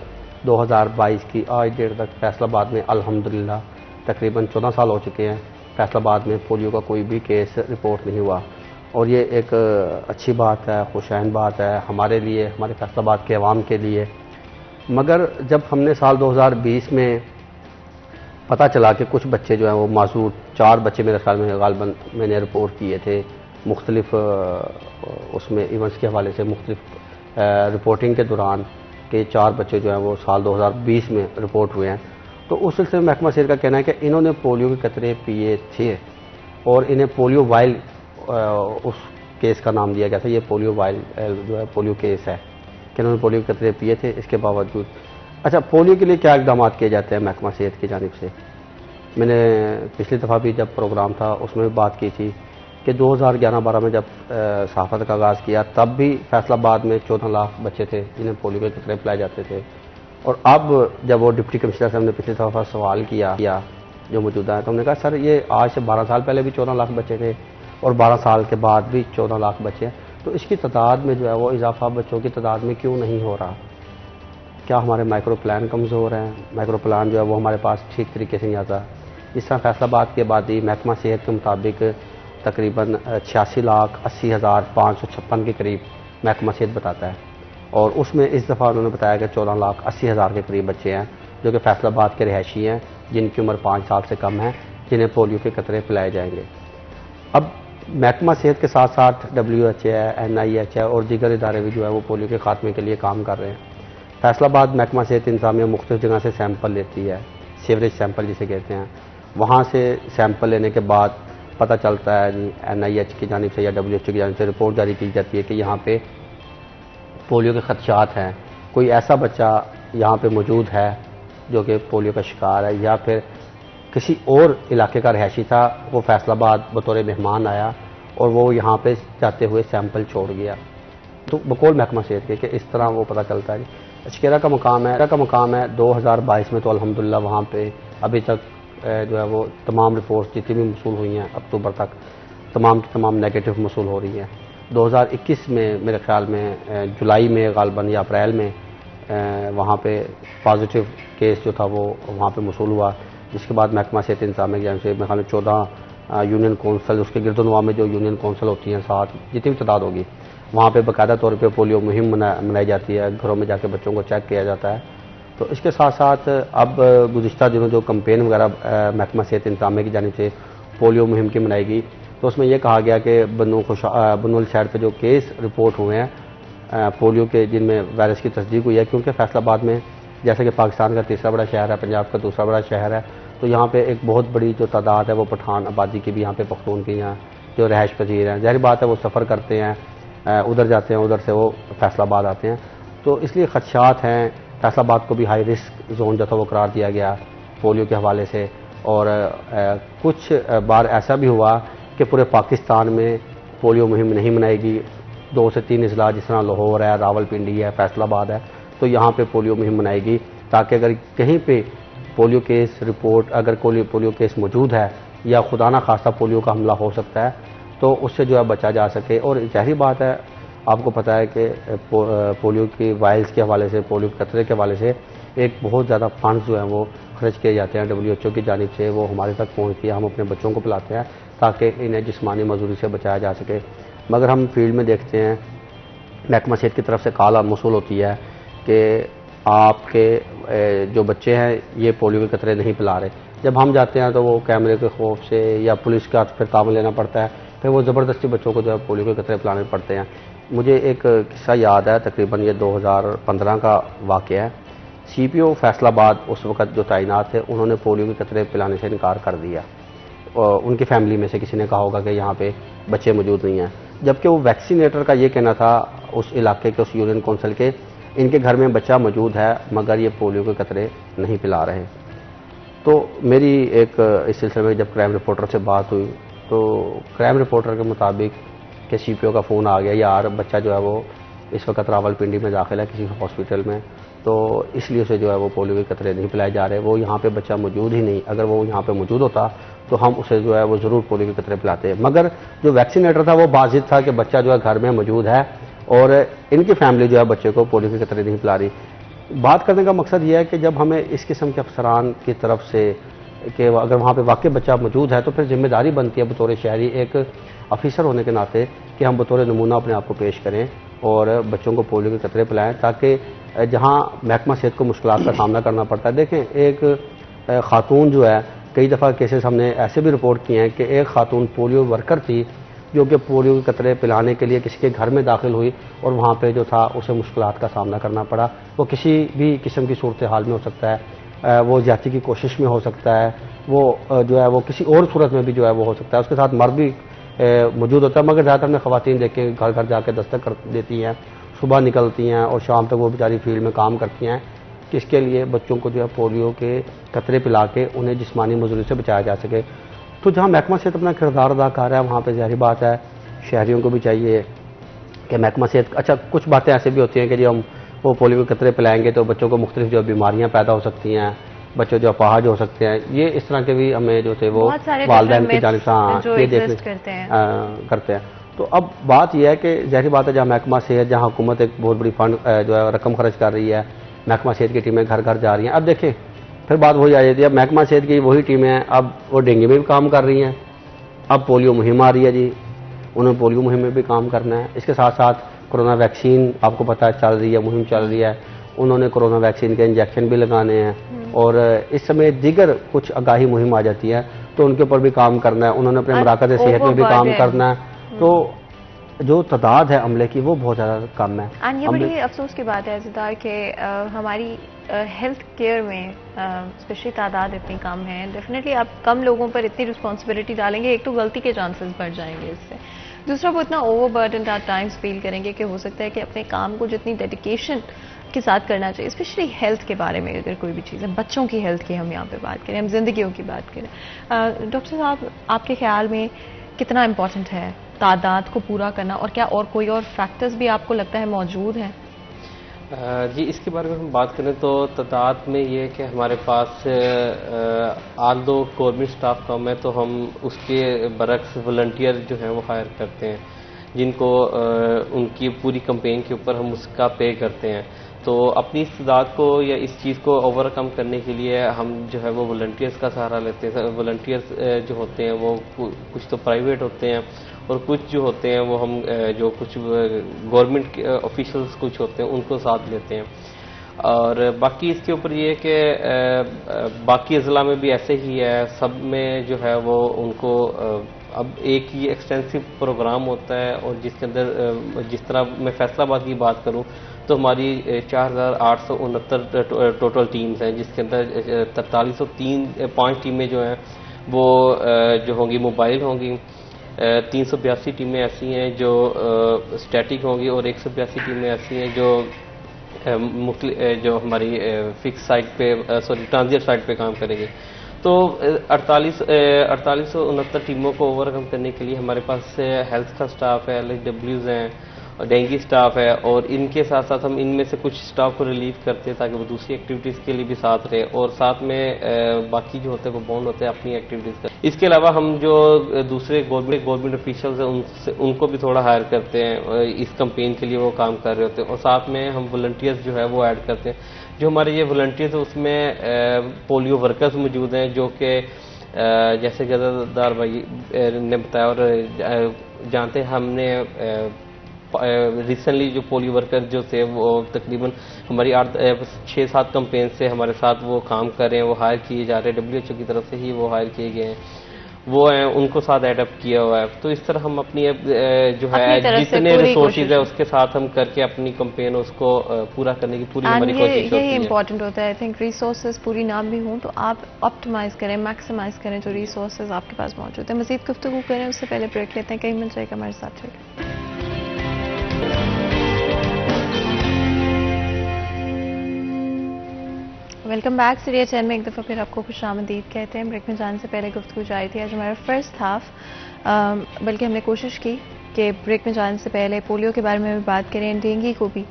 2022 کی آج ڈیٹ تک فیصل آباد میں الحمدللہ تقریباً 14 سال ہو چکے ہیں, فیصل آباد میں پولیو کا کوئی بھی کیس رپورٹ نہیں ہوا. اور یہ ایک اچھی بات ہے, خوشائن بات ہے ہمارے لیے, ہمارے فیصل آباد کے عوام کے لیے. مگر جب ہم نے سال 2020 میں پتہ چلا کہ کچھ بچے جو ہیں وہ معذور, 4 بچے میرے خیال میں غالباً میں نے رپورٹ کیے تھے مختلف اس میں ایونٹس کے حوالے سے, مختلف رپورٹنگ کے دوران کہ 4 بچے جو ہیں وہ سال 2020 میں رپورٹ ہوئے ہیں. تو اس سلسلے میں محکمہ صحت کا کہنا ہے کہ انہوں نے پولیو کے قطرے پیے تھے اور انہیں پولیو وائل اس کیس کا نام دیا گیا تھا. یہ پولیو وائل جو ہے پولیو کیس ہے کہ انہوں نے پولیو کے قطرے پیے تھے. اس کے باوجود اچھا پولیو کے لیے کیا اقدامات کیے جاتے ہیں محکمہ صحت کی جانب سے؟ میں نے پچھلی دفعہ بھی جب پروگرام تھا اس میں بھی بات کی تھی کہ 2011-12 میں جب صحافت کا آغاز کیا تب بھی فیصل آباد میں 14 لاکھ بچے تھے جنہیں پولیو کے قطرے پلائے جاتے تھے. اور اب جب وہ ڈپٹی کمشنر سے ہم نے پچھلی دفعہ سوال کیا جو موجودہ ہے تو ہم نے کہا سر یہ آج سے 12 سال پہلے بھی 14 لاکھ بچے تھے اور 12 سال کے بعد بھی 14 لاکھ بچے ہیں, تو اس کی تعداد میں جو ہے وہ اضافہ بچوں کی تعداد میں کیوں نہیں ہو رہا؟ کیا ہمارے مائکرو پلان کمزور ہیں؟ مائکرو پلان جو ہے وہ ہمارے پاس ٹھیک طریقے سے نہیں آتا. جس طرح فیصل آباد کی آبادی محکمہ صحت کے مطابق تقریباً 86,80,556 کے قریب محکمہ صحت بتاتا ہے, اور اس میں اس دفعہ انہوں نے بتایا کہ 14,80,000 کے قریب بچے ہیں جو کہ فیصل آباد کے رہائشی ہیں جن کی عمر 5 سال سے کم ہے, جنہیں پولیو کے قطرے پلائے جائیں گے. اب محکمہ صحت کے ساتھ ساتھ WHO ہے, NIH ہے اور دیگر ادارے بھی جو ہے وہ پولیو کے خاتمے کے لیے کام کر رہے ہیں. فیصل آباد محکمہ صحت انتظامیہ مختلف جگہ سے سیمپل لیتی ہے, سیوریج سیمپل جسے کہتے ہیں. وہاں سے سیمپل لینے کے بعد پتہ چلتا ہے NIH کی جانب سے یا WHO کی جانب سے رپورٹ جاری کی جاتی ہے کہ یہاں پہ پولیو کے خدشات ہیں, کوئی ایسا بچہ یہاں پہ موجود ہے جو کہ پولیو کا شکار ہے, یا پھر کسی اور علاقے کا رہائشی تھا, وہ فیصل آباد بطور مہمان آیا اور وہ یہاں پہ جاتے ہوئے سیمپل چھوڑ گیا. تو بقول محکمہ صحت کے کہ اس طرح وہ پتہ چلتا ہے. اشکیرا کا مقام ہے 2022 میں تو الحمدللہ وہاں پہ ابھی تک جو ہے وہ تمام رپورٹس جتنی بھی موصول ہوئی ہیں اکتوبر تک تمام کی تمام نیگیٹو موصول ہو رہی ہیں. 2021 میں میرے خیال میں جولائی میں غالباً یا اپریل میں وہاں پہ پازیٹیو کیس جو تھا وہ وہاں پہ موصول ہوا, جس کے بعد محکمہ صحت انتظامیہ کی جانب سے میرے خیال میں 14 یونین کونسل, اس کے گرد و نواح میں جو یونین کونسل ہوتی ہیں 7 جتنی بھی تعداد ہوگی, وہاں پہ باقاعدہ طور پہ پولیو مہم منائی جاتی ہے, گھروں میں جا کے بچوں کو چیک کیا جاتا ہے. تو اس کے ساتھ ساتھ اب گزشتہ دنوں جو کمپین وغیرہ محکمہ صحت انتظامیہ کی جانب سے پولیو مہم کی منائی گئی, تو اس میں یہ کہا گیا کہ بنو الشہر پہ جو کیس رپورٹ ہوئے ہیں پولیو کے جن میں وائرس کی تصدیق ہوئی ہے، کیونکہ فیصل آباد میں جیسے کہ پاکستان کا تیسرا بڑا شہر ہے، پنجاب کا دوسرا بڑا شہر ہے، تو یہاں پہ ایک بہت بڑی جو تعداد ہے وہ پٹھان آبادی کی بھی یہاں پہ پختون کی یہاں جو رہائش پذیر ہیں، ظاہر بات ہے وہ سفر کرتے ہیں، ادھر جاتے ہیں، ادھر سے وہ فیصل آباد آتے ہیں، تو اس لیے خدشات ہیں۔ فیصل آباد کو بھی ہائی رسک زون جو تھا وہ قرار دیا گیا پولیو کے حوالے سے، اور کچھ بار ایسا بھی ہوا کہ پورے پاکستان میں پولیو مہم نہیں منائے گی، 2 سے 3 اضلاع جس طرح لاہور ہے، راول پنڈی ہے، فیصل آباد ہے، تو یہاں پہ پولیو مہم منائے گی تاکہ اگر کہیں پہ پولیو کیس رپورٹ اگر پولیو کیس موجود ہے یا خدا نہ خواستہ پولیو کا حملہ ہو سکتا ہے تو اس سے جو ہے بچا جا سکے۔ اور ظاہری بات ہے، آپ کو پتہ ہے کہ پولیو کی وائلز کے حوالے سے، پولیو کے خطرے کے حوالے سے ایک بہت زیادہ فنڈز جو ہیں وہ خرچ کیے جاتے ہیں WHO کی جانب سے، وہ ہمارے تک پہنچتی ہے، ہم اپنے بچوں کو پلاتے ہیں تاکہ انہیں جسمانی مزدوری سے بچایا جا سکے۔ مگر ہم فیلڈ میں دیکھتے ہیں محکمہ صحت کی طرف سے کال موصول ہوتی ہے کہ آپ کے جو بچے ہیں یہ پولیو کے قطرے نہیں پلا رہے۔ جب ہم جاتے ہیں تو وہ کیمرے کے خوف سے یا پولیس کا پھر تعاون لینا پڑتا ہے، پھر وہ زبردستی بچوں کو جو ہے پولیو کے قطرے پلانے پڑتے ہیں۔ مجھے ایک قصہ یاد ہے، تقریباً یہ 2015 کا واقعہ ہے۔ CPO فیصل آباد اس وقت جو تعینات تھے انہوں نے پولیو کے قطرے پلانے سے انکار کر دیا، اور ان کی فیملی میں سے کسی نے کہا ہوگا کہ یہاں پہ بچے موجود نہیں ہیں، جبکہ وہ ویکسینیٹر کا یہ کہنا تھا اس علاقے کے، اس یونین کونسل کے، ان کے گھر میں بچہ موجود ہے مگر یہ پولیو کے قطرے نہیں پلا رہے۔ تو میری ایک اس سلسلے میں جب کرائم رپورٹر سے بات ہوئی تو کرائم رپورٹر کے مطابق کہ CPO کا فون آ گیا، یار بچہ جو ہے وہ اس وقت راول پنڈی میں داخل ہے کسی ہاسپٹل میں، تو اس لیے اسے جو ہے وہ پولیو کے قطرے نہیں پلائے جا رہے، وہ یہاں پہ بچہ موجود ہی نہیں، اگر وہ یہاں پہ موجود ہوتا تو ہم اسے جو ہے وہ ضرور پولیو کے قطرے پلاتے ہیں۔ مگر جو ویکسینیٹر تھا وہ باضابطہ تھا کہ بچہ جو ہے گھر میں موجود ہے اور ان کی فیملی جو ہے بچے کو پولیو کے قطرے نہیں پلا رہی۔ بات کرنے کا مقصد یہ ہے کہ جب ہمیں اس قسم کے افسران کی طرف سے کہ اگر وہاں پہ واقعی بچہ موجود ہے تو پھر ذمہ داری بنتی ہے بطور شہری ایک آفیسر ہونے کے ناطے کہ ہم بطور نمونہ اپنے آپ کو پیش کریں اور بچوں کو پولیو کے قطرے پلائیں، تاکہ جہاں محکمہ صحت کو مشکلات کا سامنا کرنا پڑتا ہے۔ دیکھیں ایک خاتون جو ہے، کئی دفعہ کیسز ہم نے ایسے بھی رپورٹ کیے ہیں کہ ایک خاتون پولیو ورکر تھی جو کہ پولیو کے قطرے پلانے کے لیے کسی کے گھر میں داخل ہوئی اور وہاں پہ جو تھا اسے مشکلات کا سامنا کرنا پڑا۔ وہ کسی بھی قسم کی صورتحال میں ہو سکتا ہے، وہ زیادتی کی کوشش میں ہو سکتا ہے، وہ جو ہے وہ کسی اور صورت میں بھی جو ہے وہ ہو سکتا ہے، اس کے ساتھ مرد بھی موجود ہوتا ہے، مگر زیادہ تر ہم نے خواتین دیکھیں گھر گھر جا کے دستک کر دیتی ہیں، صبح نکلتی ہیں اور شام تک وہ بیچاری فیلڈ میں کام کرتی ہیں کہ اس کے لیے بچوں کو جو ہے پولیو کے قطرے پلا کے انہیں جسمانی مزدوری سے بچایا جا سکے۔ تو جہاں محکمہ صحت اپنا کردار ادا کر رہا ہے وہاں پہ ظاہری بات ہے شہریوں کو بھی چاہیے کہ محکمہ صحت، اچھا کچھ باتیں ایسے بھی ہوتی ہیں کہ جی ہم وہ پولیو کے قطرے پلائیں گے تو بچوں کو مختلف جو بیماریاں پیدا ہو سکتی ہیں، بچے جو اپاہج ہو سکتے ہیں، یہ اس طرح کے بھی ہمیں جو تھے وہ والدین کی جانب سے یہ کرتے ہیں۔ تو اب بات یہ ہے کہ ظاہری بات ہے جہاں محکمہ صحت، جہاں حکومت ایک بہت بڑی فنڈ جو ہے رقم خرچ کر رہی ہے، محکمہ صحت کی ٹیمیں گھر گھر جا رہی ہیں۔ اب دیکھیں پھر بات وہی آ جاتی ہے، اب محکمہ صحت کی وہی ٹیمیں اب وہ ڈینگی میں بھی کام کر رہی ہیں، اب پولیو مہم آ رہی ہے جی، انہوں نے پولیو مہم میں بھی کام کرنا ہے، اس کے ساتھ ساتھ کرونا ویکسین آپ کو پتہ ہے چل رہی ہے، مہم چل رہی ہے، انہوں نے کرونا ویکسین کے انجیکشن بھی لگانے ہیں، اور اس سمے دیگر کچھ آگاہی مہم آ جاتی ہے تو ان کے اوپر بھی کام کرنا ہے، انہوں نے اپنے مراکز صحت میں بھی کام کرنا ہے، تو جو تعداد ہے عملے کی وہ بہت زیادہ کم ہے۔ یہ بڑی افسوس کی بات ہے عزیزدار کہ ہماری ہیلتھ کیئر میں اسپیشلی تعداد اتنی کم ہے، ڈیفینیٹلی آپ کم لوگوں پر اتنی رسپانسبلٹی ڈالیں گے، ایک تو غلطی کے چانسز بڑھ جائیں گے اس سے، دوسرا وہ اتنا اوور برڈنڈ ایٹ ٹائمز فیل کریں گے کہ ہو سکتا ہے کہ اپنے کام کو جتنی ڈیڈیکیشن کے ساتھ کرنا چاہیے، اسپیشلی ہیلتھ کے بارے میں اگر کوئی بھی چیز ہے، بچوں کی ہیلتھ کی ہم یہاں پہ بات کریں، ہم زندگیوں کی بات کریں، ڈاکٹر صاحب آپ کے خیال میں کتنا امپورٹنٹ ہے تعداد کو پورا کرنا، اور کیا اور کوئی اور فیکٹرز بھی آپ کو لگتا ہے موجود ہیں؟ جی اس کے بارے میں ہم بات کریں تو تعداد میں یہ ہے کہ ہمارے پاس آل دو گورنمنٹ اسٹاف کم ہے تو ہم اس کے برعکس والنٹیئر جو ہیں وہ ہائر کرتے ہیں جن کو ان کی پوری کمپین کے اوپر ہم اس کا پے کرتے ہیں، تو اپنی استعداد کو یا اس چیز کو اوور کم کرنے کے لیے ہم جو ہے وہ والنٹیئرس کا سہارا لیتے ہیں۔ والنٹیئرس جو ہوتے ہیں وہ کچھ تو پرائیویٹ ہوتے ہیں اور کچھ جو ہوتے ہیں وہ ہم جو کچھ گورنمنٹ آفیشلس کچھ ہوتے ہیں ان کو ساتھ لیتے ہیں، اور باقی اس کے اوپر یہ ہے کہ باقی اضلاع میں بھی ایسے ہی ہے، سب میں جو ہے وہ ان کو اب ایک یہ ایکسٹینسو پروگرام ہوتا ہے، اور جس کے اندر جس طرح میں فیصل آباد کی بات کروں تو ہماری 4869 ٹوٹل ٹیمز ہیں، جس کے اندر 4305 ٹیمیں جو ہیں وہ جو ہوں گی موبائل ہوں گی، 382 ٹیمیں ایسی ہیں جو اسٹیٹک ہوں گی، اور 182 ٹیمیں ایسی ہیں جو جو ہماری فکس سائٹ پہ ٹرانزٹ سائٹ پہ کام کریں گے. تو 4869 ٹیموں کو اوور کم کرنے کے لیے ہمارے پاس ہیلتھ کا سٹاف ہے، LHWs ہیں، ڈینگی سٹاف ہے، اور ان کے ساتھ ساتھ ہم ان میں سے کچھ سٹاف کو ریلیو کرتے ہیں تاکہ وہ دوسری ایکٹیویٹیز کے لیے بھی ساتھ رہے، اور ساتھ میں باقی جو ہوتے ہیں وہ باؤنڈ ہوتے ہیں اپنی ایکٹیویٹیز کا. اس کے علاوہ ہم جو دوسرے گورنمنٹ افیشلز ہیں ان کو بھی تھوڑا ہائر کرتے ہیں، اس کمپین کے لیے وہ کام کر رہے ہوتے ہیں، اور ساتھ میں ہم والنٹیئرز جو ہے وہ ایڈ کرتے ہیں. جو ہمارے یہ والنٹیئرز اس میں پولیو ورکرز موجود ہیں، جو کہ جیسے جزادار بھائی نے بتایا اور جانتے ہیں، ہم نے ریسنٹلی جو پولیو ورکر جو تھے وہ تقریباً ہماری 6-7 کمپین سے ہمارے ساتھ وہ کام کر رہے ہیں، وہ ہائر کیے جا رہے ہیں، WHO کی طرف سے ہی وہ ہائر کیے گئے ہیں، وہ ہیں ان کو ساتھ ایڈ اپ کیا ہوا ہے. تو اس طرح ہم اپنی جو ہے جتنے ریسورسز ہیں اس کے ساتھ ہم کر کے اپنی کمپین اس کو پورا کرنے کی پوری ہماری کوشش ہوتی ہے. یہی امپورٹنٹ ہوتا ہے. آئی تھنک ریسورسز پوری نہ بھی ہوں تو آپ آپٹیمائز کریں، میکسیمائز کریں جو ریسورسز آپ کے پاس موجود ہیں. مزید گفتگو کریں اس سے پہلے بریک لیتے ہیں. کہیں مل جائے گا ہمارے ساتھ. Welcome back. سیریز چین میں ایک دفعہ پھر آپ کو خوش آمدید کہتے ہیں. بریک میں جانے سے پہلے گفتگو جاری تھی. آج ہمارا فرسٹ ہاف، بلکہ ہم نے کوشش کی کہ بریک میں جانے سے پہلے پولیو کے بارے میں بھی بات کریں، ڈینگی کو بھی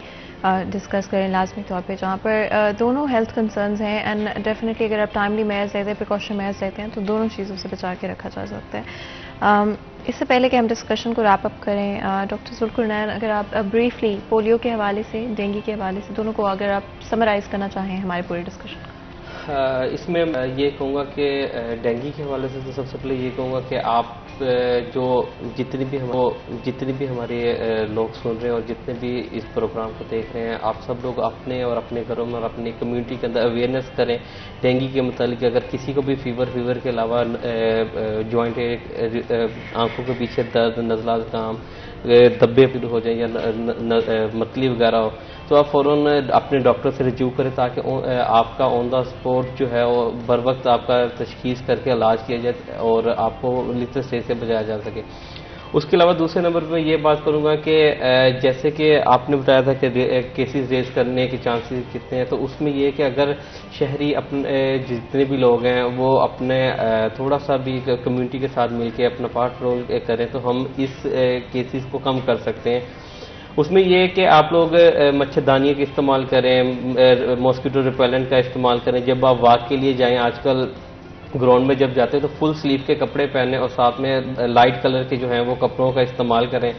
ڈسکس کریں لازمی طور پہ، جہاں پر دونوں ہیلتھ کنسرنز ہیں. اینڈ ڈیفینیٹلی اگر آپ ٹائملی میئرز لیتے ہیں، پریکاشن میئرز لیتے ہیں تو دونوں چیزوں سے بچا کے رکھا جا سکتا ہے. اس سے پہلے کہ ہم ڈسکشن کو ریپ اپ کریں، ڈاکٹر ذوالقرنین، اگر آپ بریفلی پولیو کے حوالے سے، ڈینگی کے حوالے سے، دونوں کو اگر آپ سمرائز کرنا چاہیں ہمارے پورے ڈسکشن کو. اس میں یہ کہوں گا کہ ڈینگی کے حوالے سے تو سب سے پہلے یہ کہوں گا کہ آپ جو جتنی بھی ہمارے لوگ سن رہے ہیں اور جتنے بھی اس پروگرام کو دیکھ رہے ہیں، آپ سب لوگ اپنے اور اپنے گھروں میں اور اپنی کمیونٹی کے اندر اویئرنیس کریں ڈینگی کے متعلق. اگر کسی کو بھی فیور کے علاوہ جوائنٹ، آنکھوں کے پیچھے درد، نزلہ زکام، دبے ہو جائیں یا متلی وغیرہ ہو تو آپ فوراً اپنے ڈاکٹر سے رجوع کریں تاکہ آپ کا آن دا اسپاٹ جو ہے وہ بر وقت آپ کا تشخیص کر کے علاج کیا جائے اور آپ کو لیٹل اسٹیج سے بچایا جا سکے. اس کے علاوہ دوسرے نمبر پہ یہ بات کروں گا کہ جیسے کہ آپ نے بتایا تھا کہ کیسز ریز کرنے کے چانسز کتنے ہیں، تو اس میں یہ کہ اگر شہری اپنے جتنے بھی لوگ ہیں وہ اپنے تھوڑا سا بھی کمیونٹی کے ساتھ مل کے اپنا پارٹ رول کریں تو ہم اس کیسز کو کم کر سکتے ہیں. اس میں یہ کہ آپ لوگ مچھردانی کا استعمال کریں، ماسکیٹو ریپیلنٹ کا استعمال کریں. جب آپ واک کے لیے جائیں، آج کل گراؤنڈ میں جب جاتے ہیں تو فل سلیو کے کپڑے پہنیں اور ساتھ میں لائٹ کلر کے جو ہیں وہ کپڑوں کا استعمال کریں.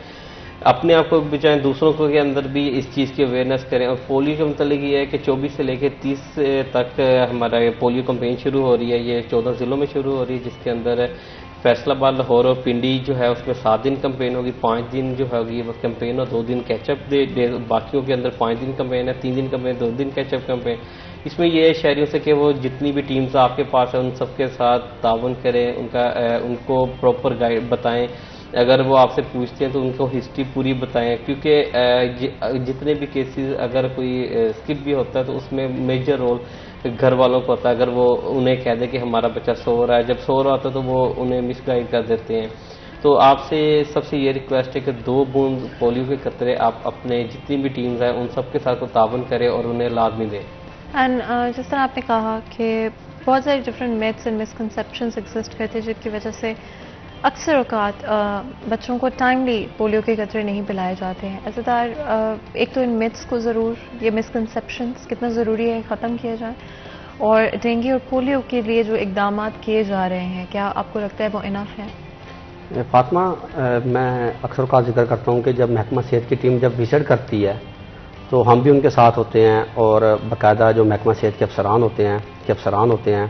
اپنے آپ کو بچائیں، دوسروں کو کے اندر بھی اس چیز کی اویئرنیس کریں. اور پولیو کے متعلق یہ ہے کہ 24 سے لے کے 30 تک ہمارا پولیو کمپین شروع ہو رہی ہے. یہ 14 ضلعوں میں شروع ہو رہی ہے، جس کے اندر فیصل آباد، لاہور اور پنڈی جو ہے اس میں 7 دن کمپین ہوگی، 5 دن جو ہوگی وہ کمپین اور 2 دن کیچ اپ دے. باقیوں کے اندر 5 دن کمپین ہے، 3 دن کمپین، 2 دن کیچ اپ کمپین. اس میں یہ شہریوں سے کہ وہ جتنی بھی ٹیمز آپ کے پاس ہیں ان سب کے ساتھ تعاون کریں، ان کو پراپر گائیڈ بتائیں. اگر وہ آپ سے پوچھتے ہیں تو ان کو ہسٹری پوری بتائیں، کیونکہ جتنے بھی کیسز اگر کوئی اسکپ بھی ہوتا ہے تو اس میں میجر رول گھر والوں کو ہوتا ہے. اگر وہ انہیں کہہ دیں کہ ہمارا بچہ سو رہا ہے، جب سو رہا ہوتا ہے تو وہ انہیں مس گائیڈ کر دیتے ہیں. تو آپ سے سب سے یہ ریکویسٹ ہے کہ 2 بوند پولیو کے قطرے آپ اپنے جتنی بھی ٹیمز ہیں ان سب کے ساتھ تعاون کریں اور انہیں لازمی دیں. اینڈ جس طرح آپ نے کہا کہ بہت سارے different maths and misconceptions exist کرتے ہیں جن کی وجہ سے اکثر اوقات بچوں کو ٹائملی پولیو کے قطرے نہیں پلائے جاتے ہیں. عزیزدار، ایک تو ان میتھس کو ضرور، یہ مسکنسیپشنس کتنا ضروری ہے ختم کیا جائے، اور ڈینگی اور پولیو کے لیے جو اقدامات کیے جا رہے ہیں کیا آپ کو لگتا ہے وہ انف ہے؟ فاطمہ، میں اکثر اوقات ذکر کرتا ہوں کہ جب محکمہ صحت کی ٹیم جب وزٹ کرتی ہے تو ہم بھی ان کے ساتھ ہوتے ہیں، اور باقاعدہ جو محکمہ صحت کے افسران ہوتے ہیں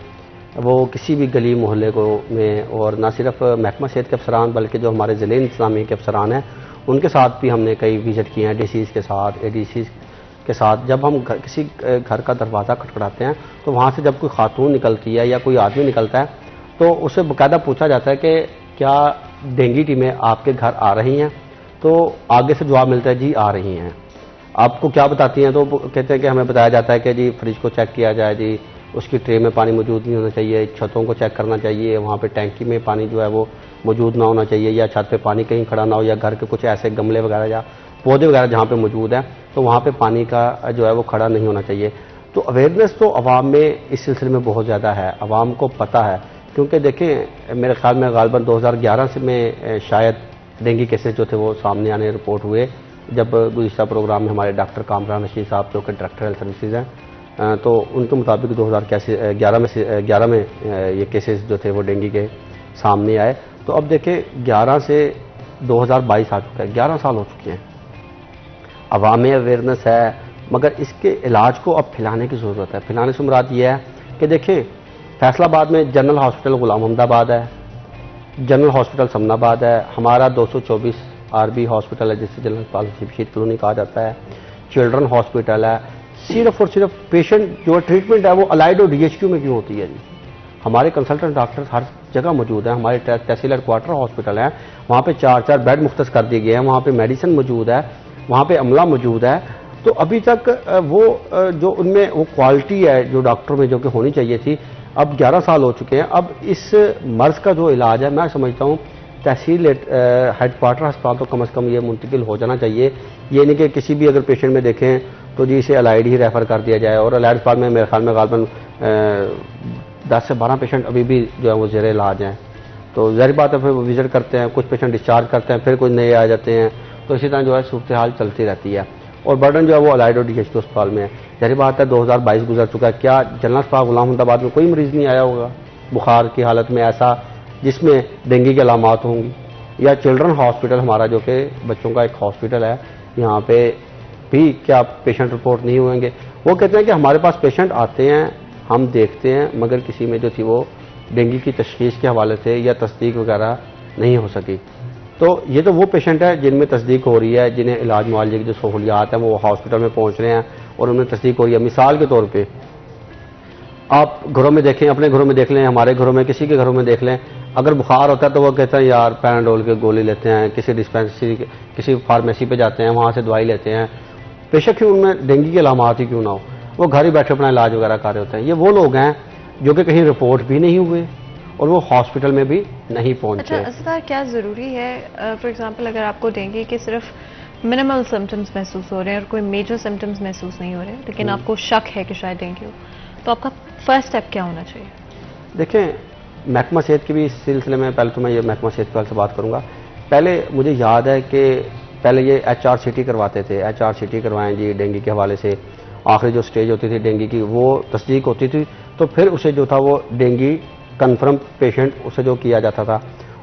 وہ کسی بھی گلی محلے کو میں، اور نہ صرف محکمہ صحت کے افسران بلکہ جو ہمارے ضلع انتظامیہ کے افسران ہیں ان کے ساتھ بھی ہم نے کئی وزٹ کیے ہیں، DCs کے ساتھ، ADCs کے ساتھ. جب ہم کسی گھر کا دروازہ کھٹکھٹاتے ہیں تو وہاں سے جب کوئی خاتون نکلتی ہے یا کوئی آدمی نکلتا ہے تو اسے باقاعدہ پوچھا جاتا ہے کہ کیا ڈینگی ٹیمیں آپ کے گھر آ رہی ہیں تو آگے سے جواب ملتا ہے جی آ رہی ہیں. آپ کو کیا بتاتی ہیں تو کہتے ہیں کہ ہمیں بتایا جاتا ہے کہ جی فریج کو چیک کیا جائے, جی اس کی ٹرے میں پانی موجود نہیں ہونا چاہیے, چھتوں کو چیک کرنا چاہیے, وہاں پہ ٹینکی میں پانی جو ہے وہ موجود نہ ہونا چاہیے, یا چھت پہ پانی کہیں کھڑا نہ ہو, یا گھر کے کچھ ایسے گملے وغیرہ یا پودے وغیرہ جہاں پہ موجود ہیں تو وہاں پہ پانی کا جو ہے وہ کھڑا نہیں ہونا چاہیے. تو اویئرنیس تو عوام میں اس سلسلے میں بہت زیادہ ہے, عوام کو پتہ ہے, کیونکہ دیکھیں میرے خیال میں غالباً 2011 سے میں شاید ڈینگی کیسز جو تھے وہ سامنے آنے رپورٹ ہوئے, جب گزشتہ پروگرام میں ہمارے ڈاکٹر کامران رشید صاحب جو کہ ڈائریکٹر ہیلتھ سروسز ہیں, تو ان کے مطابق 2011 میں یہ کیسز جو تھے وہ ڈینگی کے سامنے آئے. تو اب دیکھیں 11 سے 2022 آ چکا ہے, 11 سال ہو چکے ہیں. عوام میں اویئرنیس ہے, مگر اس کے علاج کو اب پھیلانے کی ضرورت ہے. پھیلانے سے مراد یہ ہے کہ دیکھیں فیصل آباد میں جنرل ہاسپٹل غلام محمد آباد ہے, جنرل ہاسپٹل سمن آباد ہے, ہمارا 224 RB ہاسپٹل ہے جسے جنرل اسپتال شمشید کالونی کہا جاتا ہے, چلڈرن ہاسپٹل ہے. صرف اور صرف پیشنٹ جو ٹریٹمنٹ ہے وہ الائڈ اور DHQ میں کیوں ہوتی ہے جی؟ ہمارے کنسلٹنٹ ڈاکٹرز ہر جگہ موجود ہیں. ہمارے تحصیل ہیڈ کوارٹر ہاسپٹل ہیں, وہاں پہ 4 بیڈ مختص کر دیے گئے ہیں, وہاں پہ میڈیسن موجود ہے, وہاں پہ عملہ موجود ہے. تو ابھی تک وہ جو ان میں وہ کوالٹی ہے جو ڈاکٹر میں جو کہ ہونی چاہیے تھی, اب 11 سال ہو چکے ہیں. اب اس مرض کا جو علاج ہے میں سمجھتا ہوں تحصیل ہیڈ کوارٹر ہسپتال تو کم از کم یہ منتقل ہو جانا چاہیے. یہ نہیں کہ کسی بھی اگر پیشنٹ میں دیکھیں تو جی اسے الائڈ ہی ریفر کر دیا جائے, اور الائڈ اسپتال میں میرے خیال میں غالباً 10 سے 12 پیشنٹ ابھی بھی جو ہے وہ زیر علاج ہیں. تو ظاہر بات ہے پھر وہ وزٹ کرتے ہیں, کچھ پیشنٹ ڈسچارج کرتے ہیں, پھر کچھ نئے آ جاتے ہیں, تو اسی طرح جو ہے صورتحال چلتی رہتی ہے. اور برڈن جو ہے وہ الائڈ اور DHQ اسپتال میں ہے. ظاہر بات ہے 2022 گزر چکا ہے, کیا جنرل اسپتال غلام محمد آباد میں کوئی مریض نہیں آیا ہوگا بخار کی حالت میں ایسا جس میں ڈینگی کی علامات ہوں گی؟ یا چلڈرن ہاسپٹل ہمارا جو کہ بچوں کا ایک ہاسپٹل ہے, یہاں پہ بھی کیا پیشنٹ رپورٹ نہیں ہوئیں گے؟ وہ کہتے ہیں کہ ہمارے پاس پیشنٹ آتے ہیں, ہم دیکھتے ہیں, مگر کسی میں جو تھی وہ ڈینگی کی تشخیص کے حوالے سے یا تصدیق وغیرہ نہیں ہو سکی. تو یہ تو وہ پیشنٹ ہے جن میں تصدیق ہو رہی ہے, جنہیں علاج معالجے کی جو سہولیات ہیں وہ ہاسپٹل میں پہنچ رہے ہیں اور ان میں تصدیق ہو رہی ہے. مثال کے طور پہ آپ گھروں میں دیکھیں, اپنے گھروں میں دیکھ لیں, ہمارے گھروں میں, کسی کے گھروں میں دیکھ لیں, اگر بخار ہوتا ہے تو وہ کہتے ہیں یار پیناڈول کی گولی لیتے ہیں, کسی ڈسپینسری کسی فارمیسی پہ جاتے ہیں, وہاں سے دوائی لیتے ہیں, بے شک ہی ان میں ڈینگی کی علامات ہی کیوں نہ ہو, وہ گھر ہی بیٹھے اپنا علاج وغیرہ کر رہے ہوتے ہیں. یہ وہ لوگ ہیں جو کہ کہیں رپورٹ بھی نہیں ہوئے اور وہ ہاسپٹل میں بھی نہیں پہنچے. اچھا اسدار, کیا ضروری ہے فار ایگزامپل اگر آپ کو ڈینگی کے صرف منیمل سمٹمز محسوس ہو رہے ہیں اور کوئی میجر سمٹمز محسوس نہیں ہو رہے, لیکن آپ کو شک ہے کہ شاید ڈینگی ہو, تو آپ کا فرسٹ اسٹیپ کیا ہونا چاہیے؟ دیکھیں محکمہ صحت کی بھی اس سلسلے میں پہلے تو میں یہ محکمہ صحت کے حوالے سے بات کروں گا. پہلے مجھے یاد ہے کہ پہلے یہ HRCT کرواتے تھے, HRCT کروائیں جی ڈینگی کے حوالے سے, آخری جو سٹیج ہوتی تھی ڈینگی کی وہ تصدیق ہوتی تھی, تو پھر اسے جو تھا وہ ڈینگی کنفرم پیشنٹ اسے جو کیا جاتا تھا.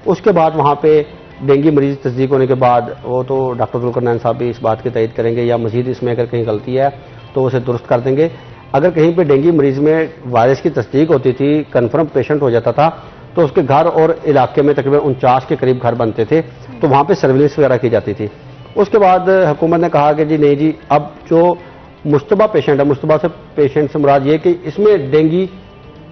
اس کے بعد وہاں پہ ڈینگی مریض تصدیق ہونے کے بعد وہ تو ڈاکٹر ذوالقرنین صاحب بھی اس بات کی تائید کریں گے, یا مزید اس میں اگر کہیں غلطی ہے تو اسے درست کر دیں گے. اگر کہیں پہ ڈینگی مریض میں وائرس کی تصدیق ہوتی تھی, کنفرم پیشنٹ ہو جاتا تھا, تو اس کے گھر اور علاقے میں تقریباً 49 کے قریب گھر بنتے تھے, تو وہاں پہ سرویلنس وغیرہ کی جاتی تھی. اس کے بعد حکومت نے کہا کہ جی نہیں جی, اب جو مشتبہ پیشنٹ ہے, مشتبہ سے پیشنٹ سے مراد یہ کہ اس میں ڈینگی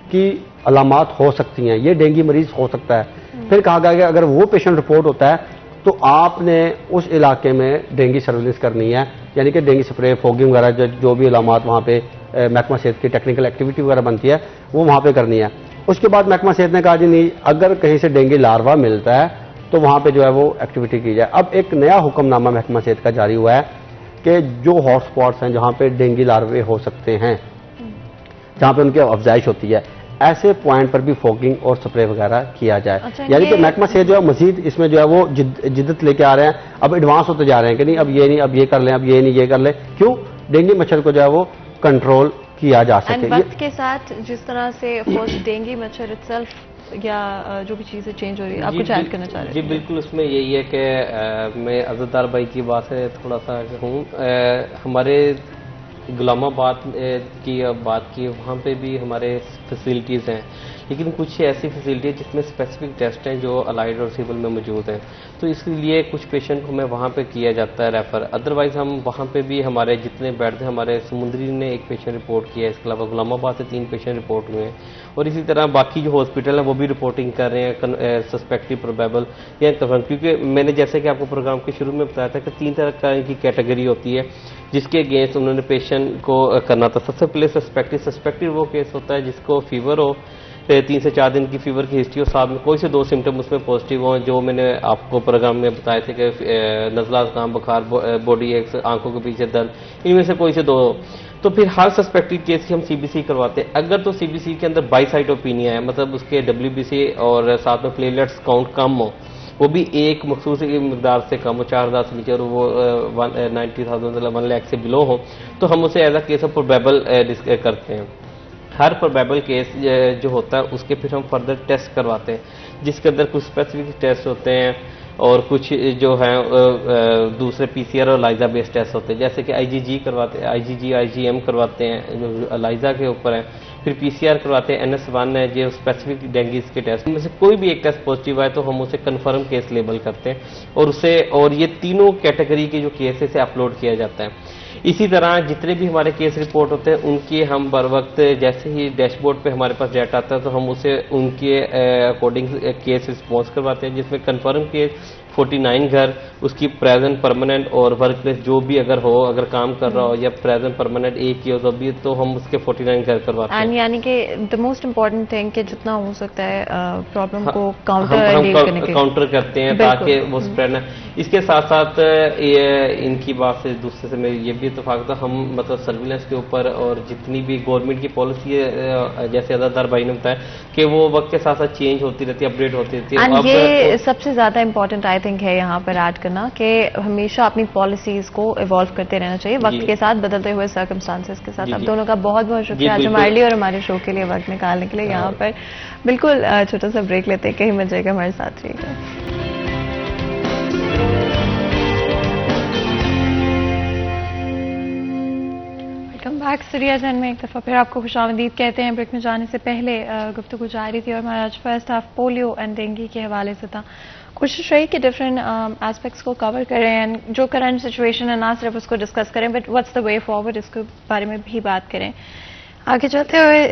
کی علامات ہو سکتی ہیں, یہ ڈینگی مریض ہو سکتا ہے. پھر کہا گیا کہ اگر وہ پیشنٹ رپورٹ ہوتا ہے تو آپ نے اس علاقے میں ڈینگی سرویلنس کرنی ہے, یعنی کہ ڈینگی سپرے, فوگنگ وغیرہ جو بھی علامات وہاں پہ محکمہ صحت کی ٹیکنیکل ایکٹیویٹی وغیرہ بنتی ہے وہ وہاں پہ کرنی ہے. اس کے بعد محکمہ صحت نے کہا جی نہیں, اگر کہیں سے ڈینگی لاروا ملتا ہے تو وہاں پہ جو ہے وہ ایکٹیویٹی کی جائے. اب ایک نیا حکم نامہ محکمہ صحت کا جاری ہوا ہے کہ جو ہاٹ اسپاٹس ہیں جہاں پہ ڈینگی لاروے ہو سکتے ہیں, جہاں پہ ان کی افزائش ہوتی ہے, ایسے پوائنٹ پر بھی فوگنگ اور سپرے وغیرہ کیا جائے. یعنی کہ محکمہ صحت جو ہے مزید اس میں جو ہے وہ جدت لے کے آ رہے ہیں, اب ایڈوانس ہوتے جا رہے ہیں کہ نہیں اب یہ نہیں, اب یہ کر لیں, اب یہ نہیں, یہ کر لیں, کیوں ڈینگی مچھر کو جو ہے وہ کنٹرول کیا جا سکے. وقت کے ساتھ جس طرح سے ڈینگی مچھر اٹسیلف یا جو بھی چیزیں چینج ہو رہی ہے, آپ کچھ ایڈ کرنا چاہ رہے ہیں؟ جی بالکل, اس میں یہی ہے کہ میں عزتدار بھائی کی بات سے تھوڑا سا ہوں. ہمارے غلام آباد کی بات کی، وہاں پہ بھی ہمارے فیسلٹیز ہیں، لیکن کچھ ایسی فیسلٹی ہے جس میں اسپیسیفک ٹیسٹ ہیں جو الائڈ اور سول میں موجود ہیں، تو اس لیے کچھ پیشنٹ کو ہمیں وہاں پہ کیا جاتا ہے ریفر. ادروائز ہم وہاں پہ بھی ہمارے جتنے بیڈ تھے، ہمارے سمندری نے ایک پیشنٹ رپورٹ کیا ہے، اس کے علاوہ غلام آباد سے 3 پیشنٹ رپورٹ ہوئے ہیں، اور اسی طرح باقی جو ہاسپٹل ہیں وہ بھی رپورٹنگ کر رہے ہیں سسپیکٹلی پروبیبل یا کنفرم. کیونکہ میں نے جیسے کہ آپ کو پروگرام کے شروع میں بتایا تھا کہ 3 طرح کا ان کی کیٹیگری ہوتی ہے جس کے اگینسٹ انہوں نے پیشنٹ کو کرنا تھا. سب سے پہلے سسپیکٹڈ وہ کیس ہوتا ہے جس کو فیور ہو، 3 سے 4 دن کی فیور کی ہسٹری اور ساتھ میں کوئی سے 2 سمٹم اس میں پازیٹیو ہوں، جو میں نے آپ کو پروگرام میں بتایا تھے کہ نزلہ زکام، بخار، باڈی ایکس، آنکھوں کے پیچھے درد، ان میں سے کوئی سے 2 ہو، تو پھر ہر سسپیکٹڈ کیس کی ہم سی بی سی کرواتے ہیں. اگر تو سی بی سی کے اندر بائی سائٹ اوپینیا ہے، مطلب اس کے WBC اور ساتھ میں پلیٹلیٹس کاؤنٹ کم ہو، وہ بھی ایک مخصوص مقدار سے کم ہو، 4000 سے نیچے، اور وہ 90,000 1 لاکھ سے بلو ہو، تو ہم اسے as a case of probable کرتے ہیں. ہر پروبیبل کیس جو ہوتا ہے اس کے پھر ہم فردر ٹیسٹ کرواتے ہیں، جس کے اندر کچھ اسپیسیفک ٹیسٹ ہوتے ہیں اور کچھ جو ہیں دوسرے PCR اور الائزا بیس ٹیسٹ ہوتے ہیں، جیسے کہ IgG کرواتے ہیں، IgG IgM کرواتے ہیں جو الائزا کے اوپر ہیں، پھر PCR کرواتے ہیں، NS1 ہے جو اسپیسیفک ڈینگیز کے ٹیسٹ. ان میں سے کوئی بھی ایک ٹیسٹ پازیٹیو آئے تو ہم اسے کنفرم کیس لیبل کرتے ہیں اور یہ تینوں کیٹیگری کے جو کیس اسے اپلوڈ کیا جاتا ہے. اسی طرح جتنے بھی ہمارے کیس رپورٹ ہوتے ہیں ان کی ہم بر وقت جیسے ہی ڈیش بورڈ پہ ہمارے پاس ڈیٹا آتا ہے تو ہم اسے ان کے اکارڈنگ کیس رسپانس کرواتے ہیں، جس میں کنفرم کیس 49 گھر، اس کی پریزنٹ پرماننٹ اور ورک پلیس جو بھی اگر ہو، اگر کام کر رہا ہو یا پریزنٹ پرماننٹ ایک ہی ہو تو بھی، تو ہم اس کے 49 گھر کرواتے ہیں. یعنی کہ دا موسٹ امپورٹنٹ تھنگ کہ جتنا ہو سکتا ہے پرابلم کو کاؤنٹر کرتے ہیں تاکہ وہ اسپریڈ نہ. اس کے ساتھ ساتھ ان کی بات سے دوسرے سے میں یہ بھی اتفاق تھا، ہم مطلب سرویلنس کے اوپر اور جتنی بھی گورنمنٹ کی پالیسی ہے، جیسے ادادار بھائی نے بتایا کہ وہ وقت کے ساتھ ساتھ چینج ہوتی رہتی ہے، اپڈیٹ ہوتی رہتی ہے. یہ سب سے زیادہ امپورٹنٹ آئی تھنک ہے یہاں پر ایڈ کرنا کہ ہمیشہ اپنی پالیسیز کو ایوالو کرتے رہنا چاہیے وقت کے ساتھ، بدلتے ہوئے سرکمسٹانسز کے ساتھ. آپ دونوں کا بہت بہت شکریہ آج ہمارے لیے اور ہمارے شو کے لیے وقت نکالنے کے لیے. یہاں پر بالکل چھوٹا سا بریک لیتے ہیں، کہیں مت جائے گا، ہمارے ساتھ رہیے گا. Welcome back. سریا جان میں ایک دفعہ پھر آپ کو خوش آمدید کہتے ہیں. بریک میں جانے سے پہلے گفتگو جاری تھی اور ہمارا آج first half polio and dengue کے حوالے سے تھا. کوشش رہی کہ ڈفرینٹ ایسپیکٹس کو کور کریں، جو کرنٹ سچویشن ہے نہ صرف اس کو ڈسکس کریں but what's the way forward, اس کے بارے میں بھی بات کریں. آگے چلتے ہوئے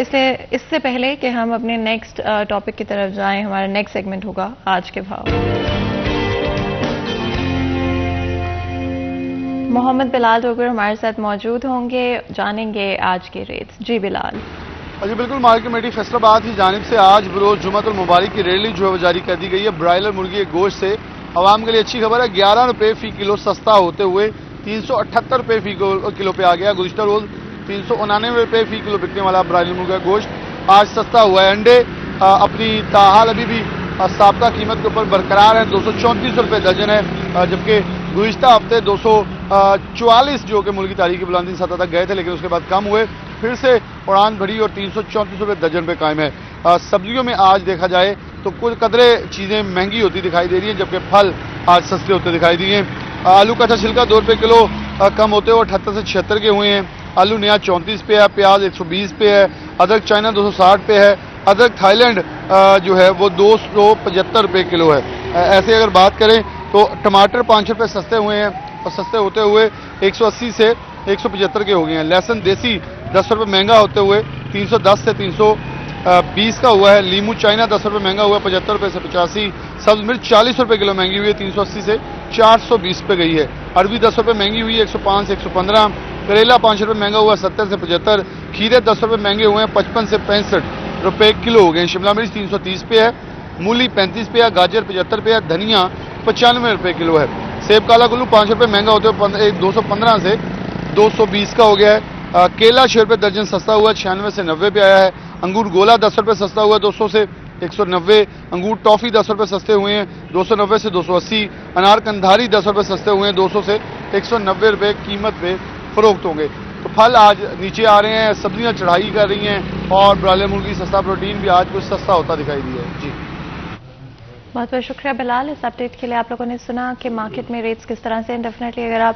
اس سے پہلے کہ ہم اپنے نیکسٹ ٹاپک کی طرف جائیں، ہمارا نیکسٹ سیگمنٹ ہوگا آج کے بھاؤ. محمد بلال ڈوگر ہمارے ساتھ موجود ہوں گے، جانیں گے آج کے ریٹس. جی بلال. جی بالکل، مارکیٹ کمیٹی فیصل آباد کی جانب سے آج بروز جمعۃ المبارک کی ریلی جو ہے وہ جاری کر دی گئی ہے. برائلر مرغی کے گوشت سے عوام کے لیے اچھی خبر ہے، 11 روپے فی کلو سستا ہوتے ہوئے 378 روپے فی کلو پہ آ گیا. گزشتہ روز 399 روپے فی کلو بکنے والا برائلر مرغی کا گوشت آج سستا ہوا ہے. انڈے اپنی تاحال ابھی بھی سابقہ قیمت کے اوپر برقرار ہیں، 234 روپے درجن ہے، جبکہ گزشتہ ہفتے 244 جو کہ ملکی تاریخی بلندی سطح تک گئے تھے لیکن اس کے بعد کم ہوئے، پھر سے اڑان بڑھی اور 334 روپے درجن پہ قائم ہے. سبزیوں میں آج دیکھا جائے تو کچھ قدرے چیزیں مہنگی ہوتی دکھائی دے رہی ہیں جبکہ پھل آج سستے ہوتے دکھائی دیے ہیں. آلو کا چھلکا 2 روپے کلو کم ہوتے ہوئے 78 سے 76 کے ہوئے ہیں. آلو نیا 34 پہ ہے، پیاز 120 پہ ہے، ادرک چائنا 260 پہ ہے، ادرک تھائی لینڈ جو ہے وہ 275 روپے کلو ہے. ایسے اگر بات کریں تو ٹماٹر 5 روپے سستے ہوئے ہیں اور سستے ہوتے ہوئے 180 سے 175 کے ہو گئے ہیں. لہسن دیسی 10 روپے مہنگا ہوتے ہوئے 310 سے 320 کا ہوا ہے. لیمو چائنا 10 روپے مہنگا ہوا ہے 75 روپے سے 85. سبز مرچ 40 روپے کلو مہنگی ہوئی ہے 380 سے 420 پہ گئی ہے. عربی 10 روپے مہنگی ہوئی ہے 105 سے 115. کریلا 5 روپے مہنگا ہوا ہے 70 سے 75. کھیرے 10 روپے مہنگے ہوئے ہیں 55 سے 65 روپے کلو ہو گئے ہیں. شملہ مرچ 330 پہ ہے، مولی 35 پہ ہے، گاجر 75 پہ ہے، دھنیا 95 روپے کلو ہے. سیب کالا کلو 5 روپے مہنگا ہوتے ہوئے 215 سے 220 کا ہو گیا ہے. کیلا 6 روپے درجن سستا ہوا ہے 96 سے 90 پہ آیا ہے. انگور گولا 10 روپے سستا ہوا ہے 200 سے 190. انگور ٹافی 10 روپے سستے ہوئے ہیں 290 سے 280. انار کندھاری 10 روپے سستے ہوئے ہیں 200 سے 190 روپے قیمت پہ فروخت ہوں گے. تو پھل آج نیچے آ رہے ہیں، سبزیاں چڑھائی کر رہی ہیں اور برائلر مرغی سستا پروٹین بھی آج کچھ سستا ہوتا دکھائی دیا ہے. جی بہت بہت شکریہ بلال. اس اپڈیٹ کے لیے آپ لوگوں نے سنا کہ مارکیٹ میں ریٹس کس طرح سے. ڈیفینیٹلی اگر آپ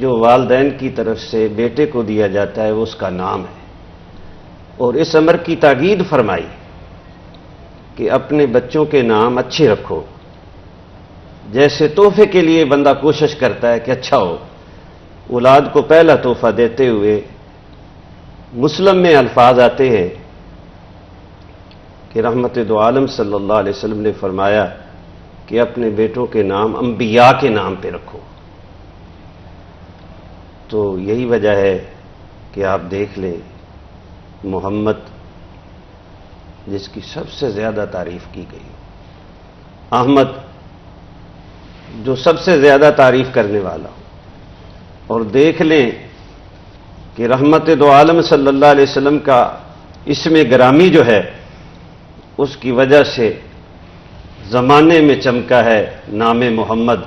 جو والدین کی طرف سے بیٹے کو دیا جاتا ہے وہ اس کا نام ہے، اور اس امر کی تاکید فرمائی کہ اپنے بچوں کے نام اچھے رکھو، جیسے تحفے کے لیے بندہ کوشش کرتا ہے کہ اچھا ہو۔ اولاد کو پہلا تحفہ دیتے ہوئے مسلم میں الفاظ آتے ہیں کہ رحمت دو عالم صلی اللہ علیہ وسلم نے فرمایا کہ اپنے بیٹوں کے نام انبیاء کے نام پہ رکھو۔ تو یہی وجہ ہے کہ آپ دیکھ لیں محمد جس کی سب سے زیادہ تعریف کی گئی، احمد جو سب سے زیادہ تعریف کرنے والا ہو، اور دیکھ لیں کہ رحمت دو عالم صلی اللہ علیہ وسلم کا اسم گرامی جو ہے اس کی وجہ سے زمانے میں چمکا ہے نام محمد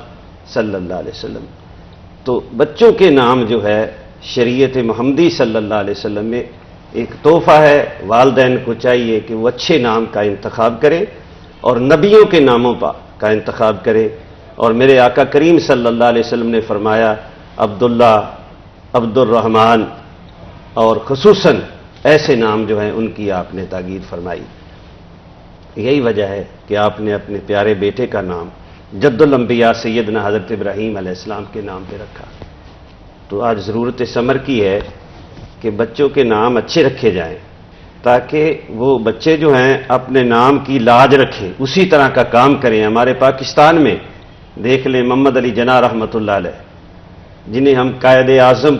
صلی اللہ علیہ وسلم۔ تو بچوں کے نام جو ہے شریعت محمدی صلی اللہ علیہ وسلم میں ایک تحفہ ہے، والدین کو چاہیے کہ وہ اچھے نام کا انتخاب کریں اور نبیوں کے ناموں کا انتخاب کریں۔ اور میرے آقا کریم صلی اللہ علیہ وسلم نے فرمایا عبداللہ، عبد الرحمن اور خصوصاً ایسے نام جو ہیں ان کی آپ نے تاکید فرمائی۔ یہی وجہ ہے کہ آپ نے اپنے پیارے بیٹے کا نام جد الانبیاء سیدنا حضرت ابراہیم علیہ السلام کے نام پہ رکھا۔ تو آج ضرورت ثمر کی ہے کہ بچوں کے نام اچھے رکھے جائیں تاکہ وہ بچے جو ہیں اپنے نام کی لاج رکھیں، اسی طرح کا کام کریں۔ ہمارے پاکستان میں دیکھ لیں محمد علی جناح رحمۃ اللہ علیہ، جنہیں ہم قائد اعظم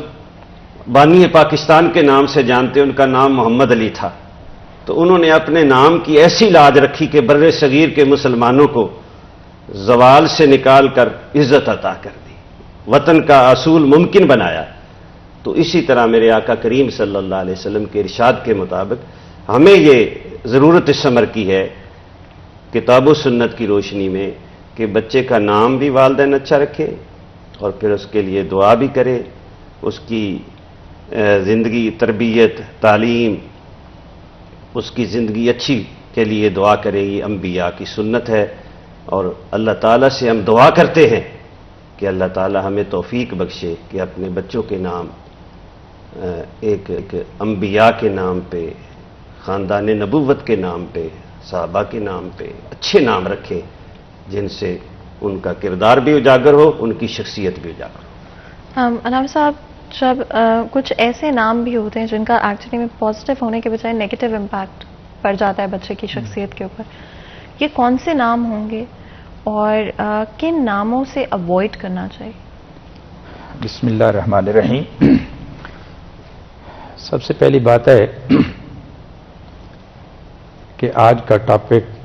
بانی پاکستان کے نام سے جانتے ہیں، ان کا نام محمد علی تھا۔ تو انہوں نے اپنے نام کی ایسی لاج رکھی کہ بر صغیر کے مسلمانوں کو زوال سے نکال کر عزت عطا کر دی، وطن کا اصول ممکن بنایا۔ تو اسی طرح میرے آقا کریم صلی اللہ علیہ وسلم کے ارشاد کے مطابق ہمیں یہ ضرورت ثمر کی ہے کتاب و سنت کی روشنی میں کہ بچے کا نام بھی والدین اچھا رکھے اور پھر اس کے لیے دعا بھی کرے، اس کی زندگی، تربیت، تعلیم، اس کی زندگی اچھی کے لیے دعا کرے۔ یہ انبیاء کی سنت ہے، اور اللہ تعالیٰ سے ہم دعا کرتے ہیں کہ اللہ تعالیٰ ہمیں توفیق بخشے کہ اپنے بچوں کے نام ایک انبیاء کے نام پہ، خاندان نبوت کے نام پہ، صحابہ کے نام پہ اچھے نام رکھیں جن سے ان کا کردار بھی اجاگر ہو، ان کی شخصیت بھی اجاگر ہو۔ انور صاحب، جب کچھ ایسے نام بھی ہوتے ہیں جن کا ایکچولی میں پازیٹیو ہونے کے بجائے نیگیٹو امپیکٹ پڑ جاتا ہے بچے کی شخصیت کے اوپر، یہ کون سے نام ہوں گے اور کن ناموں سے اوائڈ کرنا چاہیے؟ بسم اللہ الرحمن الرحیم۔ سب سے پہلی بات ہے کہ آج کا ٹاپک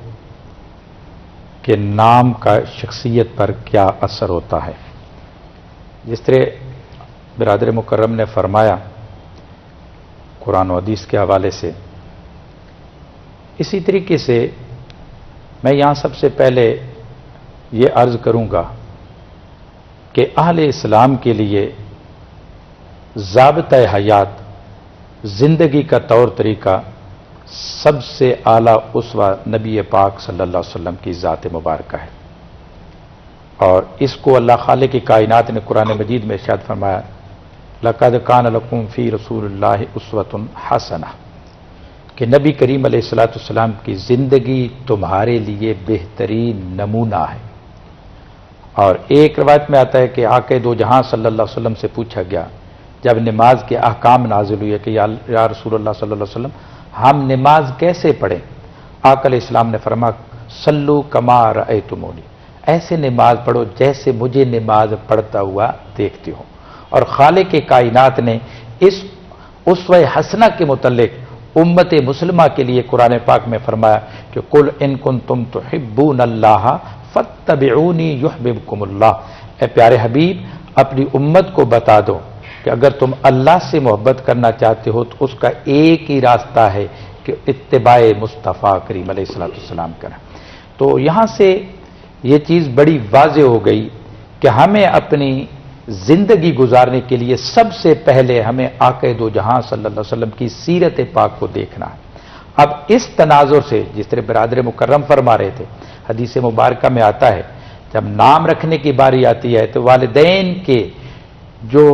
کہ نام کا شخصیت پر کیا اثر ہوتا ہے۔ جس طرح برادر مکرم نے فرمایا قرآن و حدیث کے حوالے سے، اسی طریقے سے میں یہاں سب سے پہلے یہ عرض کروں گا کہ اہل اسلام کے لیے ضابطۂ حیات، زندگی کا طور طریقہ، سب سے اعلیٰ اسوہ نبی پاک صلی اللہ علیہ وسلم کی ذات مبارکہ ہے، اور اس کو اللہ خالق کی کائنات نے قرآن مجید میں ارشاد فرمایا لَقَدْ كَانَ لَكُمْ فِي رَسُولِ اللَّهِ أُسْوَةٌ حَسَنَةٌ، کہ نبی کریم علیہ الصلوۃ والسلام کی زندگی تمہارے لیے بہترین نمونہ ہے۔ اور ایک روایت میں آتا ہے کہ آقا دو جہاں صلی اللہ علیہ وسلم سے پوچھا گیا جب نماز کے احکام نازل ہوئے کہ یا رسول اللہ صلی اللہ علیہ وسلم ہم نماز کیسے پڑھیں؟ آقا علیہ السلام نے فرمایا صلو کما رأیتمونی، ایسے نماز پڑھو جیسے مجھے نماز پڑھتا ہوا دیکھتے ہو۔ اور خالق کائنات نے اس اسوہ حسنہ کے متعلق امت مسلمہ کے لیے قرآن پاک میں فرمایا کہ قل ان کنتم تحبون اللہ فاتبعونی یحببکم اللہ، اے پیارے حبیب اپنی امت کو بتا دو کہ اگر تم اللہ سے محبت کرنا چاہتے ہو تو اس کا ایک ہی راستہ ہے کہ اتباع مصطفیٰ کریم علیہ السلام کریں۔ تو یہاں سے یہ چیز بڑی واضح ہو گئی کہ ہمیں اپنی زندگی گزارنے کے لیے سب سے پہلے ہمیں آقا دو جہاں صلی اللہ علیہ وسلم کی سیرت پاک کو دیکھنا ہے۔ اب اس تناظر سے جس طرح برادر مکرم فرما رہے تھے، حدیث مبارکہ میں آتا ہے جب نام رکھنے کی باری آتی ہے تو والدین کے جو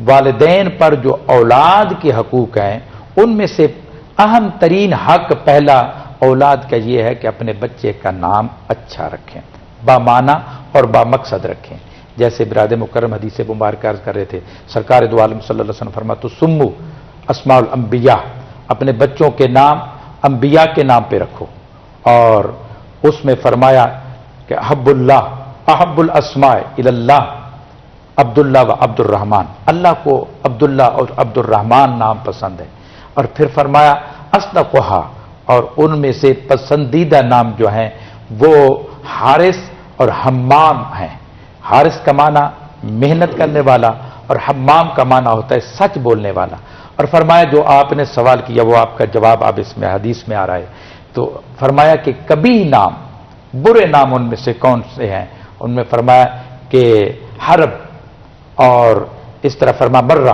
والدین پر جو اولاد کے حقوق ہیں ان میں سے اہم ترین حق پہلا اولاد کا یہ ہے کہ اپنے بچے کا نام اچھا رکھیں، بامعنی اور بامقصد رکھیں. جیسے برادر مکرم حدیث مبارکہ عرض کر رہے تھے، سرکار دو عالم صلی اللہ علیہ وسلم فرماتے سمو اسماء الانبیاء، اپنے بچوں کے نام انبیاء کے نام پہ رکھو. اور اس میں فرمایا کہ احب اللہ احب الاسماء اللہ عبداللہ و عبد الرحمن، اللہ کو عبداللہ اور عبد الرحمن نام پسند ہے. اور پھر فرمایا اصدقھا، اور ان میں سے پسندیدہ نام جو ہیں وہ حارث اور حمام ہیں. حارث کا معنی محنت کرنے والا اور حمام کا معنی ہوتا ہے سچ بولنے والا. اور فرمایا جو آپ نے سوال کیا وہ آپ کا جواب اب اس میں حدیث میں آ رہا ہے. تو فرمایا کہ کبھی نام برے نام ان میں سے کون سے ہیں؟ ان میں فرمایا کہ حرب، اور اس طرح فرما مرہ،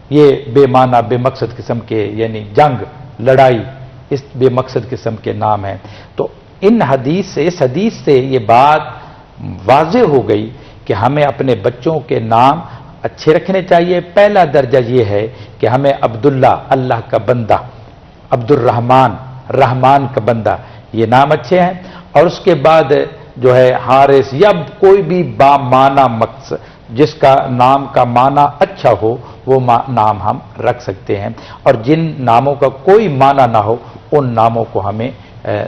یہ بے معنی بے مقصد قسم کے، یعنی جنگ لڑائی، اس بے مقصد قسم کے نام ہیں. تو اس حدیث سے یہ بات واضح ہو گئی کہ ہمیں اپنے بچوں کے نام اچھے رکھنے چاہیے. پہلا درجہ یہ ہے کہ ہمیں عبداللہ اللہ کا بندہ، عبد الرحمن رحمان کا بندہ، یہ نام اچھے ہیں. اور اس کے بعد جو ہے حارث یا کوئی بھی بامعنی مقصد جس کا نام کا معنی اچھا ہو وہ نام ہم رکھ سکتے ہیں. اور جن ناموں کا کوئی معنی نہ ہو ان ناموں کو ہمیں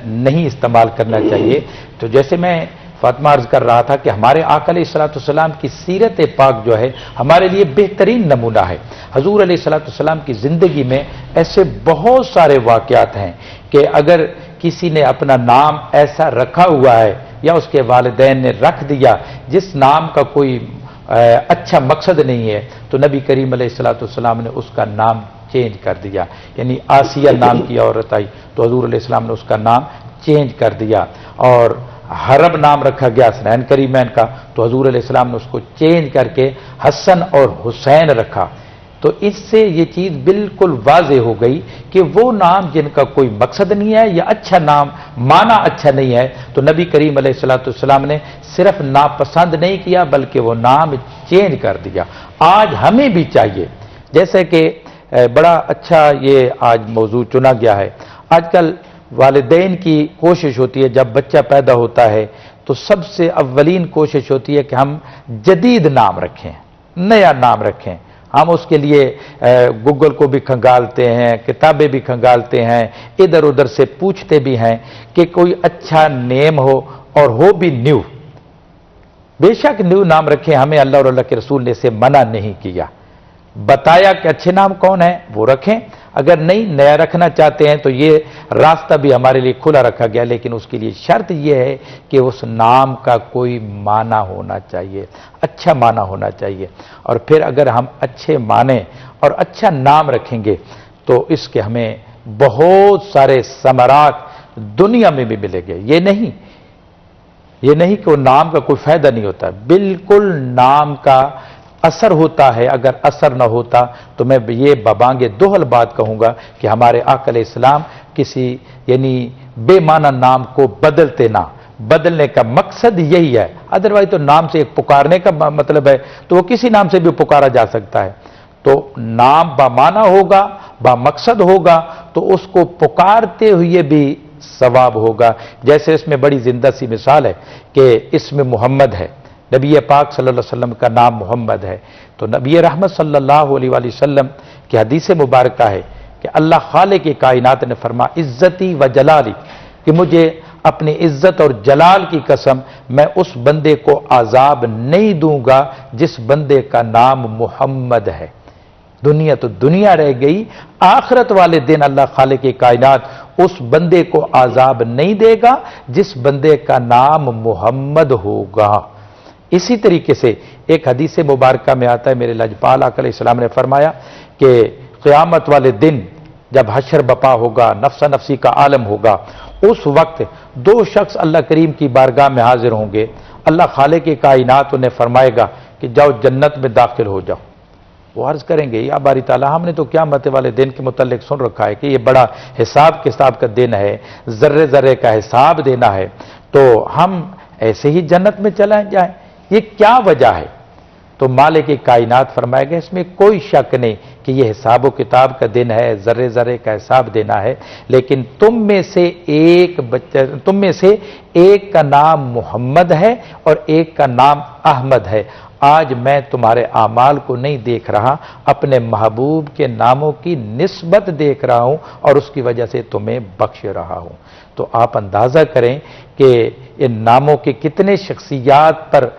نہیں استعمال کرنا چاہیے. تو جیسے میں فاطمہ عرض کر رہا تھا کہ ہمارے آقا علیہ الصلوۃ والسلام کی سیرت پاک جو ہے ہمارے لیے بہترین نمونہ ہے. حضور علیہ الصلوۃ والسلام کی زندگی میں ایسے بہت سارے واقعات ہیں کہ اگر کسی نے اپنا نام ایسا رکھا ہوا ہے یا اس کے والدین نے رکھ دیا جس نام کا کوئی اچھا مقصد نہیں ہے تو نبی کریم علیہ الصلوۃ والسلام نے اس کا نام چینج کر دیا. یعنی آسیہ نام کی عورت آئی تو حضور علیہ السلام نے اس کا نام چینج کر دیا. اور حرب نام رکھا گیا حسنین کریمین کا تو حضور علیہ السلام نے اس کو چینج کر کے حسن اور حسین رکھا. تو اس سے یہ چیز بالکل واضح ہو گئی کہ وہ نام جن کا کوئی مقصد نہیں ہے یا اچھا نام معنی اچھا نہیں ہے تو نبی کریم علیہ الصلوۃ والسلام نے صرف ناپسند نہیں کیا بلکہ وہ نام چینج کر دیا. آج ہمیں بھی چاہیے، جیسے کہ بڑا اچھا یہ آج موضوع چنا گیا ہے. آج کل والدین کی کوشش ہوتی ہے جب بچہ پیدا ہوتا ہے تو سب سے اولین کوشش ہوتی ہے کہ ہم جدید نام رکھیں، نیا نام رکھیں. ہم اس کے لیے گوگل کو بھی کھنگالتے ہیں، کتابیں بھی کھنگالتے ہیں، ادھر ادھر سے پوچھتے بھی ہیں کہ کوئی اچھا نیم ہو اور ہو بھی نیو. بے شک نیو نام رکھیں، ہمیں اللہ اور اللہ کے رسول نے اسے منع نہیں کیا. بتایا کہ اچھے نام کون ہیں وہ رکھیں، اگر نہیں نیا رکھنا چاہتے ہیں تو یہ راستہ بھی ہمارے لیے کھلا رکھا گیا. لیکن اس کے لیے شرط یہ ہے کہ اس نام کا کوئی معنی ہونا چاہیے، اچھا معنی ہونا چاہیے. اور پھر اگر ہم اچھے معنی اور اچھا نام رکھیں گے تو اس کے ہمیں بہت سارے ثمرات دنیا میں بھی ملیں گے. یہ نہیں کہ وہ نام کا کوئی فائدہ نہیں ہوتا، بالکل نام کا اثر ہوتا ہے. اگر اثر نہ ہوتا تو میں یہ ببانگ دوہل بات کہوں گا کہ ہمارے آقا علیہ السلام کسی یعنی بے معنی نام کو بدلتے نہ. بدلنے کا مقصد یہی ہے، ادروائز تو نام سے ایک پکارنے کا مطلب ہے تو وہ کسی نام سے بھی پکارا جا سکتا ہے. تو نام بامعنی ہوگا، بامقصد ہوگا تو اس کو پکارتے ہوئے بھی ثواب ہوگا. جیسے اس میں بڑی زندہ سی مثال ہے کہ اس میں محمد ہے، نبی پاک صلی اللہ علیہ وسلم کا نام محمد ہے. تو نبی رحمت صلی اللہ علیہ وآلہ وسلم کی حدیث مبارکہ ہے کہ اللہ خالق کائنات نے فرمایا عزتی و جلالی، کہ مجھے اپنی عزت اور جلال کی قسم میں اس بندے کو عذاب نہیں دوں گا جس بندے کا نام محمد ہے. دنیا تو دنیا رہ گئی، آخرت والے دن اللہ خالق کائنات اس بندے کو عذاب نہیں دے گا جس بندے کا نام محمد ہوگا. اسی طریقے سے ایک حدیث مبارکہ میں آتا ہے، میرے لجپال آقا علیہ السلام نے فرمایا کہ قیامت والے دن جب حشر بپا ہوگا، نفسا نفسی کا عالم ہوگا، اس وقت دو شخص اللہ کریم کی بارگاہ میں حاضر ہوں گے. اللہ خالق کائنات انہیں فرمائے گا کہ جاؤ جنت میں داخل ہو جاؤ. وہ عرض کریں گے یا باری تعالیٰ ہم نے تو قیامت والے دن کے متعلق سن رکھا ہے کہ یہ بڑا حساب کتاب کا دن ہے، ذرے ذرے کا حساب دینا ہے، تو ہم ایسے ہی جنت میں چلے جائیں. یہ کیا وجہ ہے؟ تو مالک کائنات فرمائے گا اس میں کوئی شک نہیں کہ یہ حساب و کتاب کا دن ہے، ذرے ذرے کا حساب دینا ہے، لیکن تم میں سے ایک کا نام محمد ہے اور ایک کا نام احمد ہے، آج میں تمہارے اعمال کو نہیں دیکھ رہا، اپنے محبوب کے ناموں کی نسبت دیکھ رہا ہوں اور اس کی وجہ سے تمہیں بخش رہا ہوں۔ تو آپ اندازہ کریں کہ ان ناموں کے کتنے شخصیات پر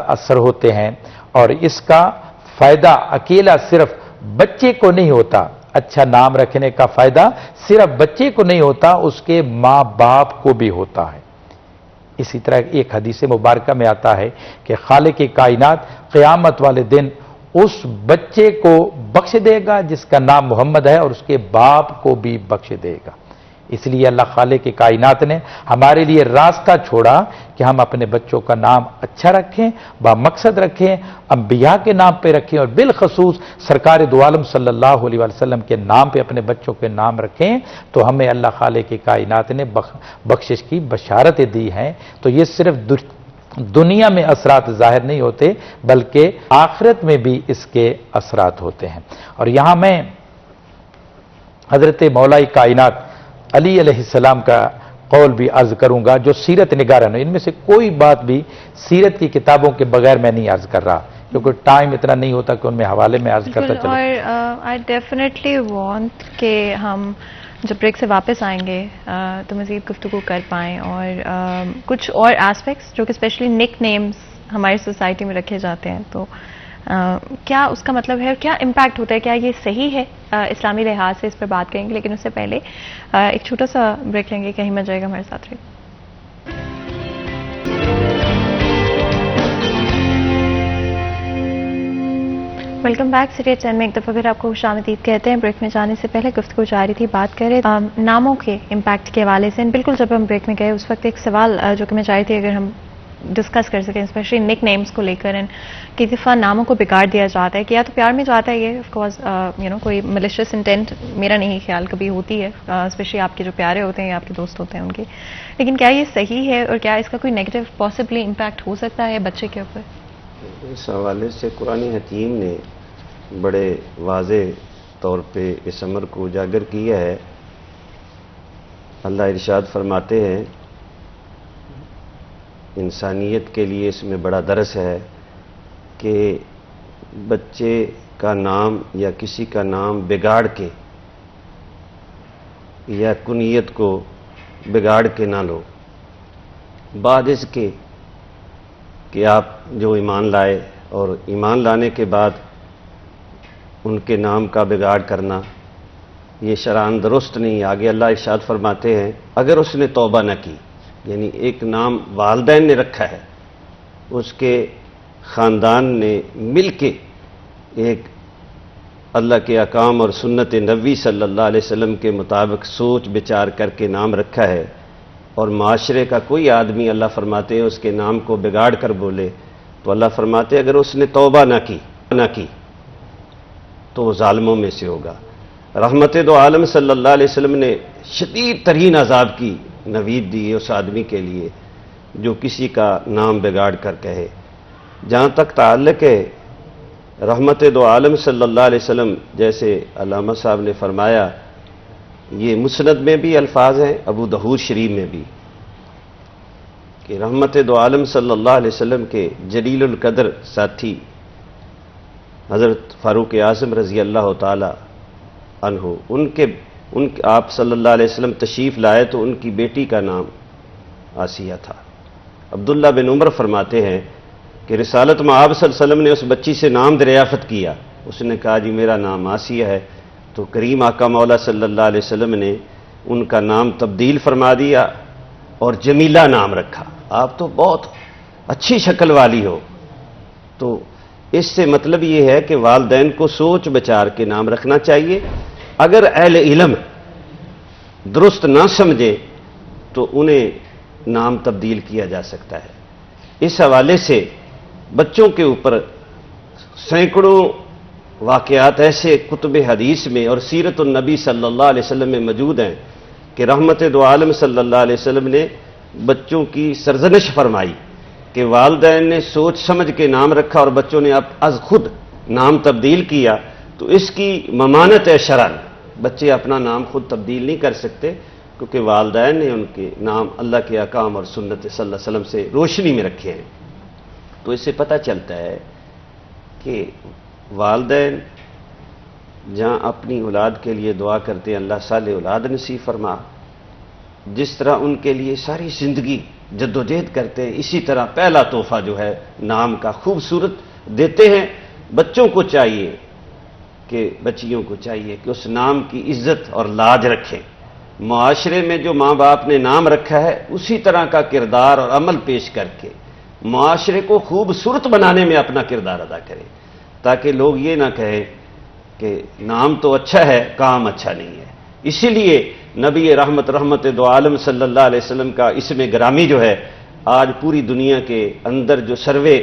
اثر ہوتے ہیں، اور اس کا فائدہ اکیلا صرف بچے کو نہیں ہوتا، اچھا نام رکھنے کا فائدہ صرف بچے کو نہیں ہوتا، اس کے ماں باپ کو بھی ہوتا ہے۔ اسی طرح ایک حدیث مبارکہ میں آتا ہے کہ خالق کائنات قیامت والے دن اس بچے کو بخش دے گا جس کا نام محمد ہے، اور اس کے باپ کو بھی بخش دے گا۔ اس لیے اللہ خالق کائنات نے ہمارے لیے راستہ چھوڑا کہ ہم اپنے بچوں کا نام اچھا رکھیں، بامقصد رکھیں، انبیاء کے نام پہ رکھیں، اور بالخصوص سرکار دو عالم صلی اللہ علیہ وسلم کے نام پہ اپنے بچوں کے نام رکھیں، تو ہمیں اللہ خالق کائنات نے بخشش کی بشارتیں دی ہیں۔ تو یہ صرف دنیا میں اثرات ظاہر نہیں ہوتے بلکہ آخرت میں بھی اس کے اثرات ہوتے ہیں۔ اور یہاں میں حضرت مولا کائنات علی علیہ السلام کا قول بھی عرض کروں گا جو سیرت نگاران ہیں، ان میں سے کوئی بات بھی سیرت کی کتابوں کے بغیر میں نہیں عرض کر رہا کیونکہ ٹائم اتنا نہیں ہوتا کہ ان میں حوالے میں عرض کرتا چلے۔ اور آئی ڈیفینیٹلی وانٹ کہ ہم جب بریک سے واپس آئیں گے تو مزید گفتگو کر پائیں، اور کچھ اور ایسپیکٹس جو کہ اسپیشلی نک نیمز ہماری سوسائٹی میں رکھے جاتے ہیں، تو کیا اس کا مطلب ہے اور کیا امپیکٹ ہوتا ہے، کیا یہ صحیح ہے اسلامی لحاظ سے، اس پر بات کریں گے، لیکن اس سے پہلے ایک چھوٹا سا بریک لیں گے، کہیں مت جائے گا، ہمارے ساتھ رہیے۔ Welcome back. سیریز 10 میں ایک دفعہ پھر آپ کو خوش آمدید کہتے ہیں۔ بریک میں جانے سے پہلے گفتگو جاری تھی، بات کریں ناموں کے امپیکٹ کے حوالے سے۔ بالکل جب ہم بریک میں گئے اس وقت ایک سوال جو کہ میں چاہی تھی اگر ہم ڈسکس کر سکیں، اسپیشلی نک نیمز کو لے کر، کئی دفعہ ناموں کو بگاڑ دیا جاتا ہے کہ یا تو پیار میں جاتا ہے، یہ آف کورس کوئی ملیشیس انٹینٹ میرا نہیں خیال کبھی ہوتی ہے، اسپیشلی آپ کے جو پیارے ہوتے ہیں یا آپ کے دوست ہوتے ہیں ان کے، لیکن کیا یہ صحیح ہے اور کیا اس کا کوئی نیگیٹو پاسبلی امپیکٹ ہو سکتا ہے بچے کے اوپر؟ اس حوالے سے قرآن حکیم نے بڑے واضح طور پہ اس امر کو اجاگر کیا ہے۔ اللہ ارشاد فرماتے ہیں انسانیت کے لیے اس میں بڑا درس ہے کہ بچے کا نام یا کسی کا نام بگاڑ کے یا کنیت کو بگاڑ کے نہ لو، بعد اس کے کہ آپ جو ایمان لائے اور ایمان لانے کے بعد ان کے نام کا بگاڑ کرنا یہ شرعاً درست نہیں۔ آگے اللہ ارشاد فرماتے ہیں اگر اس نے توبہ نہ کی، یعنی ایک نام والدین نے رکھا ہے، اس کے خاندان نے مل کے ایک اللہ کے احکام اور سنت نبوی صلی اللہ علیہ وسلم کے مطابق سوچ بچار کر کے نام رکھا ہے، اور معاشرے کا کوئی آدمی اللہ فرماتے ہیں اس کے نام کو بگاڑ کر بولے، تو اللہ فرماتے ہیں اگر اس نے توبہ نہ کی تو وہ ظالموں میں سے ہوگا۔ رحمت دو عالم صلی اللہ علیہ وسلم نے شدید ترین عذاب کی نوید دی اس آدمی کے لیے جو کسی کا نام بگاڑ کر کہے۔ جہاں تک تعلق ہے رحمت دو عالم صلی اللہ علیہ وسلم، جیسے علامہ صاحب نے فرمایا یہ مسند میں بھی الفاظ ہیں، ابو داؤد شریف میں بھی، کہ رحمت دو عالم صلی اللہ علیہ وسلم کے جلیل القدر ساتھی حضرت فاروق اعظم رضی اللہ تعالی عنہ، آپ صلی اللہ علیہ وسلم تشریف لائے تو ان کی بیٹی کا نام آسیہ تھا۔ عبداللہ بن عمر فرماتے ہیں کہ رسالت میں آپ صلی اللہ علیہ وسلم نے اس بچی سے نام دریافت کیا، اس نے کہا جی میرا نام آسیہ ہے، تو کریم آقا مولا صلی اللہ علیہ وسلم نے ان کا نام تبدیل فرما دیا اور جمیلہ نام رکھا۔ آپ تو بہت اچھی شکل والی ہو۔ تو اس سے مطلب یہ ہے کہ والدین کو سوچ بچار کے نام رکھنا چاہیے۔ اگر اہل علم درست نہ سمجھے تو انہیں نام تبدیل کیا جا سکتا ہے۔ اس حوالے سے بچوں کے اوپر سینکڑوں واقعات ایسے کتب حدیث میں اور سیرت النبی صلی اللہ علیہ وسلم میں موجود ہیں کہ رحمت دو عالم صلی اللہ علیہ وسلم نے بچوں کی سرزنش فرمائی کہ والدین نے سوچ سمجھ کے نام رکھا اور بچوں نے اب از خود نام تبدیل کیا تو اس کی ممانت ہے شرعن. بچے اپنا نام خود تبدیل نہیں کر سکتے کیونکہ والدین نے ان کے نام اللہ کے احکام اور سنت صلی اللہ علیہ وسلم سے روشنی میں رکھے ہیں. تو اس سے پتہ چلتا ہے کہ والدین جہاں اپنی اولاد کے لیے دعا کرتے ہیں اللہ صالح اولاد نصیب فرما، جس طرح ان کے لیے ساری زندگی جدوجہد کرتے ہیں، اسی طرح پہلا تحفہ جو ہے نام کا خوبصورت دیتے ہیں. بچوں کو چاہیے کہ بچیوں کو چاہیے کہ اس نام کی عزت اور لاج رکھیں. معاشرے میں جو ماں باپ نے نام رکھا ہے اسی طرح کا کردار اور عمل پیش کر کے معاشرے کو خوبصورت بنانے میں اپنا کردار ادا کریں، تاکہ لوگ یہ نہ کہیں کہ نام تو اچھا ہے کام اچھا نہیں ہے. اسی لیے نبی رحمت دو عالم صلی اللہ علیہ وسلم کا اسم گرامی جو ہے آج پوری دنیا کے اندر جو سروے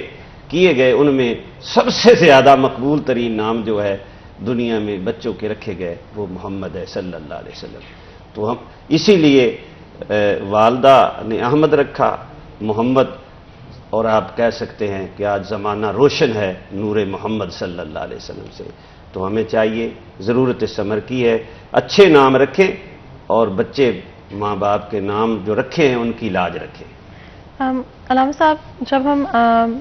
کیے گئے ان میں سب سے زیادہ مقبول ترین نام جو ہے دنیا میں بچوں کے رکھے گئے وہ محمد ہے صلی اللہ علیہ وسلم. تو ہم اسی لیے والدہ نے احمد رکھا، محمد، اور آپ کہہ سکتے ہیں کہ آج زمانہ روشن ہے نور محمد صلی اللہ علیہ وسلم سے. تو ہمیں چاہیے، ضرورت سمر کی ہے، اچھے نام رکھیں اور بچے ماں باپ کے نام جو رکھے ہیں ان کی لاج رکھیں. علامہ صاحب، جب ہم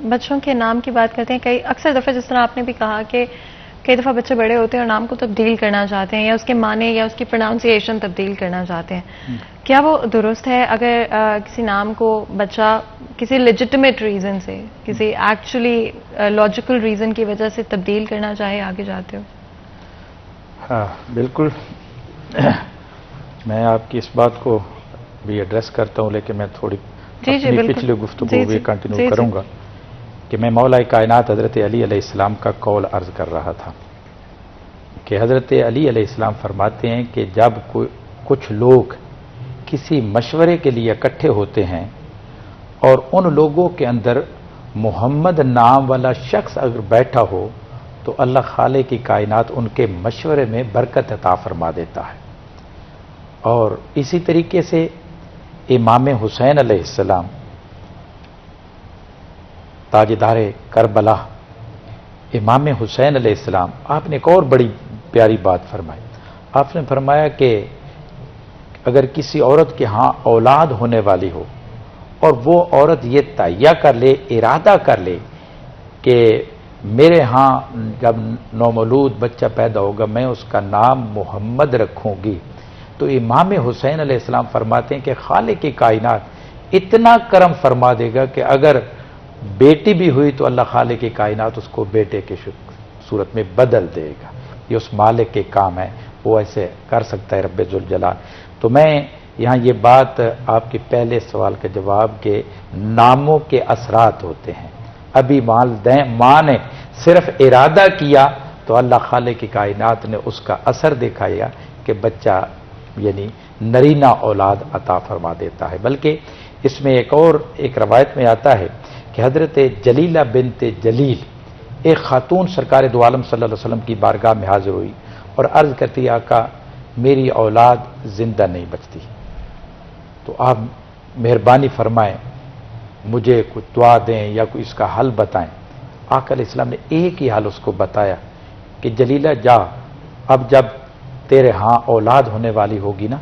بچوں کے نام کی بات کرتے ہیں، اکثر دفعہ جس طرح آپ نے بھی کہا کہ کئی دفعہ بچے بڑے ہوتے ہیں اور نام کو تبدیل کرنا چاہتے ہیں یا اس کے معنی یا اس کی پروننسیشن تبدیل کرنا چاہتے ہیں. کیا وہ درست ہے اگر کسی نام کو بچہ کسی لیجٹمیٹ ریزن سے، کسی ایکچولی لاجیکل ریزن کی وجہ سے تبدیل کرنا چاہے آگے جاتے ہو؟ ہاں بالکل، میں آپ کی اس بات کو بھی ایڈریس کرتا ہوں، لیکن میں تھوڑی پچھلی گفتگو بھی کنٹینیو کروں گا کہ میں مولا کائنات حضرت علی علیہ السلام کا قول عرض کر رہا تھا کہ حضرت علی علیہ السلام فرماتے ہیں کہ جب کچھ لوگ کسی مشورے کے لیے اکٹھے ہوتے ہیں اور ان لوگوں کے اندر محمد نام والا شخص اگر بیٹھا ہو تو اللہ خالق کی کائنات ان کے مشورے میں برکت عطا فرما دیتا ہے. اور اسی طریقے سے امام حسین علیہ السلام تاجدار کربلا، امام حسین علیہ السلام، آپ نے ایک اور بڑی پیاری بات فرمائی. آپ نے فرمایا کہ اگر کسی عورت کے ہاں اولاد ہونے والی ہو اور وہ عورت یہ تہیہ کر لے، ارادہ کر لے کہ میرے ہاں جب نومولود بچہ پیدا ہوگا میں اس کا نام محمد رکھوں گی، تو امام حسین علیہ السلام فرماتے ہیں کہ خالق کی کائنات اتنا کرم فرما دے گا کہ اگر بیٹی بھی ہوئی تو اللہ خالق کی کائنات اس کو بیٹے کی صورت میں بدل دے گا. یہ اس مالک کے کام ہے، وہ ایسے کر سکتا ہے رب ذوالجلال. تو میں یہاں یہ بات آپ کے پہلے سوال کا جواب کہ ناموں کے اثرات ہوتے ہیں. ابھی ماں نے صرف ارادہ کیا تو اللہ خالق کی کائنات نے اس کا اثر دکھایا کہ بچہ یعنی نرینہ اولاد عطا فرما دیتا ہے. بلکہ اس میں ایک روایت میں آتا ہے کہ حضرت جلیلہ بنت جلیل ایک خاتون سرکار دو عالم صلی اللہ علیہ وسلم کی بارگاہ میں حاضر ہوئی اور عرض کرتی آقا میری اولاد زندہ نہیں بچتی، تو آپ مہربانی فرمائیں مجھے کچھ دعا دیں یا کوئی اس کا حل بتائیں. آقا علیہ السلام نے ایک ہی حل اس کو بتایا کہ جلیلہ جا، اب جب تیرے ہاں اولاد ہونے والی ہوگی نا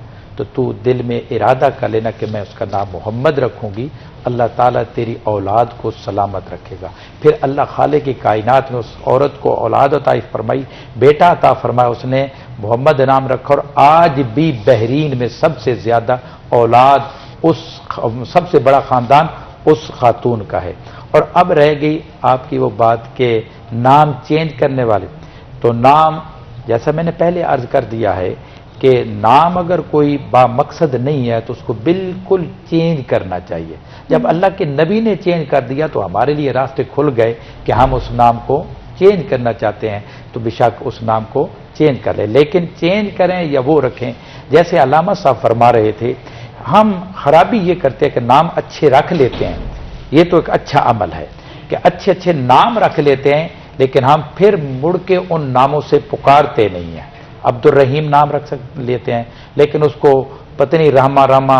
تو دل میں ارادہ کر لینا کہ میں اس کا نام محمد رکھوں گی، اللہ تعالیٰ تیری اولاد کو سلامت رکھے گا. پھر اللہ خالق کی کائنات نے اس عورت کو اولاد عطا فرمائی، بیٹا عطا فرمایا، اس نے محمد نام رکھا. اور آج بھی بحرین میں سب سے زیادہ اولاد سب سے بڑا خاندان اس خاتون کا ہے. اور اب رہ گئی آپ کی وہ بات کہ نام چینج کرنے والے. تو نام جیسا میں نے پہلے عرض کر دیا ہے کہ نام اگر کوئی با مقصد نہیں ہے تو اس کو بالکل چینج کرنا چاہیے. جب اللہ کے نبی نے چینج کر دیا تو ہمارے لیے راستے کھل گئے کہ ہم اس نام کو چینج کرنا چاہتے ہیں تو بے شک اس نام کو چینج کر لیں، لیکن چینج کریں یا وہ رکھیں. جیسے علامہ صاحب فرما رہے تھے ہم خرابی یہ کرتے ہیں کہ نام اچھے رکھ لیتے ہیں. یہ تو ایک اچھا عمل ہے کہ اچھے اچھے نام رکھ لیتے ہیں لیکن ہم پھر مڑ کے ان ناموں سے پکارتے نہیں ہیں. عبد الرحیم نام رکھ لیتے ہیں لیکن اس کو پتہ نہیں رحمہ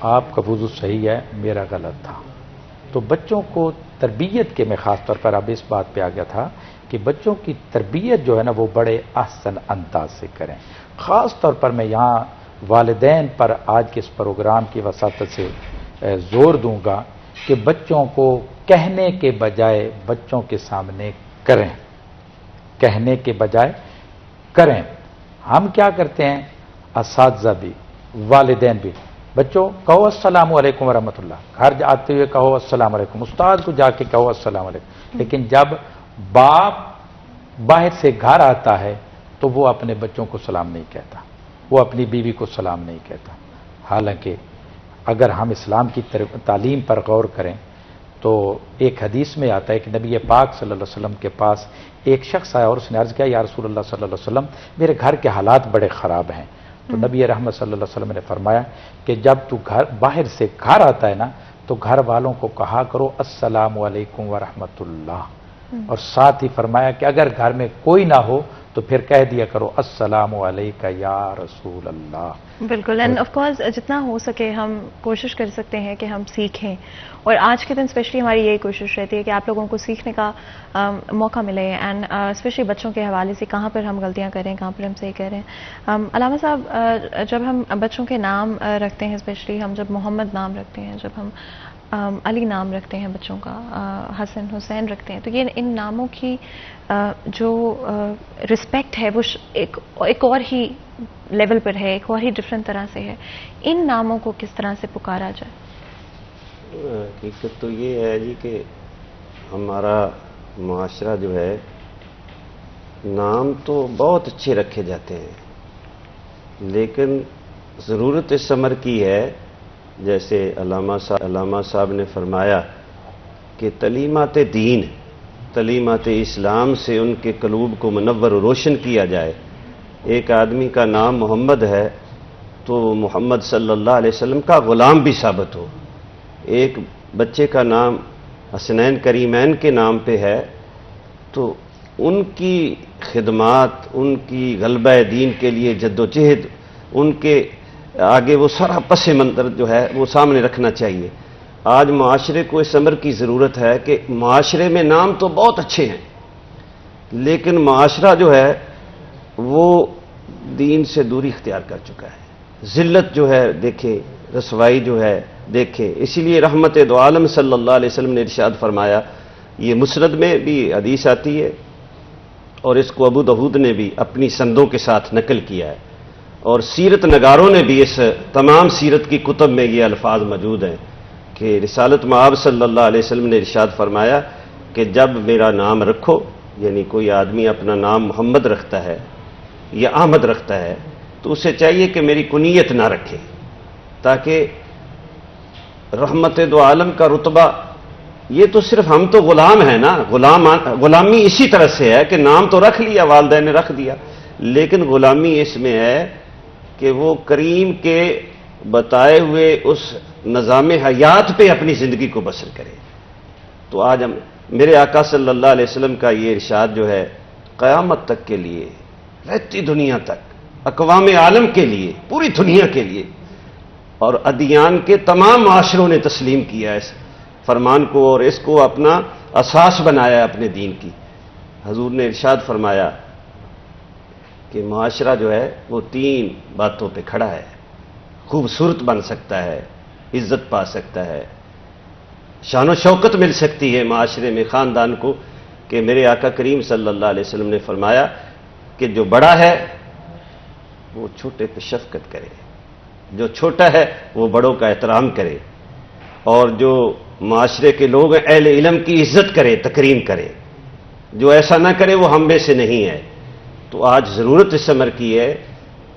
آپ کا وضو صحیح ہے، میرا غلط تھا. تو بچوں کو تربیت کے میں خاص طور پر اب اس بات پہ آ گیا تھا کہ بچوں کی تربیت جو ہے نا وہ بڑے احسن انداز سے کریں. خاص طور پر میں یہاں والدین پر آج کے اس پروگرام کی وساطت سے زور دوں گا کہ بچوں کو کہنے کے بجائے بچوں کے سامنے کریں، کہنے کے بجائے کریں. ہم کیا کرتے ہیں، اساتذہ بھی والدین بھی، بچوں کہو السلام علیکم ورحمۃ اللہ، گھر آتے ہوئے کہو السلام علیکم، استاد کو جا کے کہو السلام علیکم. لیکن جب باپ باہر سے گھر آتا ہے تو وہ اپنے بچوں کو سلام نہیں کہتا، وہ اپنی بیوی کو سلام نہیں کہتا. حالانکہ اگر ہم اسلام کی تعلیم پر غور کریں تو ایک حدیث میں آتا ہے کہ نبی پاک صلی اللہ علیہ وسلم کے پاس ایک شخص آیا اور اس نے عرض کیا، یا رسول اللہ صلی اللہ علیہ وسلم میرے گھر کے حالات بڑے خراب ہیں. تو نبی رحمت صلی اللہ علیہ وسلم نے فرمایا کہ جب تو باہر سے گھر آتا ہے نا تو گھر والوں کو کہا کرو السلام علیکم ورحمۃ اللہ، اور ساتھ ہی فرمایا کہ اگر گھر میں کوئی نہ ہو تو پھر کہہ دیا کرو السلام علیکہ یا رسول اللہ. بالکل. اینڈ آف کورس جتنا ہو سکے ہم کوشش کر سکتے ہیں کہ ہم سیکھیں، اور آج کے دن اسپیشلی ہماری یہی کوشش رہتی ہے کہ آپ لوگوں کو سیکھنے کا موقع ملے، اینڈ اسپیشلی بچوں کے حوالے سے کہاں پر ہم غلطیاں کریں، کہاں پر ہم صحیح کریں. علامہ صاحب، جب ہم بچوں کے نام رکھتے ہیں، اسپیشلی ہم جب محمد نام رکھتے ہیں، جب ہم علی نام رکھتے ہیں بچوں کا، حسن حسین رکھتے ہیں، تو یہ ان ناموں کی جو رسپیکٹ ہے وہ ایک اور ہی لیول پر ہے، ایک اور ہی ڈفرینٹ طرح سے ہے. ان ناموں کو کس طرح سے پکارا جائے؟ حقیقت تو یہ ہے جی کہ ہمارا معاشرہ جو ہے نام تو بہت اچھے رکھے جاتے ہیں، لیکن ضرورت اس امر کی ہے، جیسے علامہ صاحب نے فرمایا کہ تعلیمات دین، تعلیمات اسلام سے ان کے قلوب کو منور و روشن کیا جائے. ایک آدمی کا نام محمد ہے تو محمد صلی اللہ علیہ وسلم کا غلام بھی ثابت ہو. ایک بچے کا نام حسنین کریمین کے نام پہ ہے تو ان کی خدمات، ان کی غلبہ دین کے لیے جد و جہد، ان کے آگے وہ سارا پس منظر جو ہے وہ سامنے رکھنا چاہیے. آج معاشرے کو اس امر کی ضرورت ہے کہ معاشرے میں نام تو بہت اچھے ہیں، لیکن معاشرہ جو ہے وہ دین سے دوری اختیار کر چکا ہے. ذلت جو ہے دیکھیں، رسوائی جو ہے دیکھیں. اسی لیے رحمت دو عالم صلی اللہ علیہ وسلم نے ارشاد فرمایا، یہ مسند میں بھی حدیث آتی ہے اور اس کو ابو داؤد نے بھی اپنی سندوں کے ساتھ نقل کیا ہے، اور سیرت نگاروں نے بھی اس تمام سیرت کی کتب میں یہ الفاظ موجود ہیں کہ رسالت مآب صلی اللہ علیہ وسلم نے ارشاد فرمایا کہ جب میرا نام رکھو، یعنی کوئی آدمی اپنا نام محمد رکھتا ہے یا احمد رکھتا ہے تو اسے چاہیے کہ میری کنیت نہ رکھے، تاکہ رحمت دو عالم کا رتبہ، یہ تو صرف ہم تو غلام ہیں نا، غلامی اسی طرح سے ہے کہ نام تو رکھ لیا، والدین نے رکھ دیا، لیکن غلامی اس میں ہے کہ وہ کریم کے بتائے ہوئے اس نظام حیات پہ اپنی زندگی کو بسر کرے. تو آج ہم میرے آقا صلی اللہ علیہ وسلم کا یہ ارشاد جو ہے قیامت تک کے لیے، رہتی دنیا تک، اقوام عالم کے لیے، پوری دنیا کے لیے اور ادیان کے تمام معاشروں نے تسلیم کیا اس فرمان کو اور اس کو اپنا اساس بنایا اپنے دین کی. حضور نے ارشاد فرمایا کہ معاشرہ جو ہے وہ 3 باتوں پہ کھڑا ہے، خوبصورت بن سکتا ہے، عزت پا سکتا ہے، شان و شوکت مل سکتی ہے معاشرے میں، خاندان کو، کہ میرے آقا کریم صلی اللہ علیہ وسلم نے فرمایا کہ جو بڑا ہے وہ چھوٹے پہ شفقت کرے، جو چھوٹا ہے وہ بڑوں کا احترام کرے، اور جو معاشرے کے لوگ ہیں اہل علم کی عزت کرے، تکریم کرے، جو ایسا نہ کرے وہ ہم میں سے نہیں ہے. تو آج ضرورت اس امر کی ہے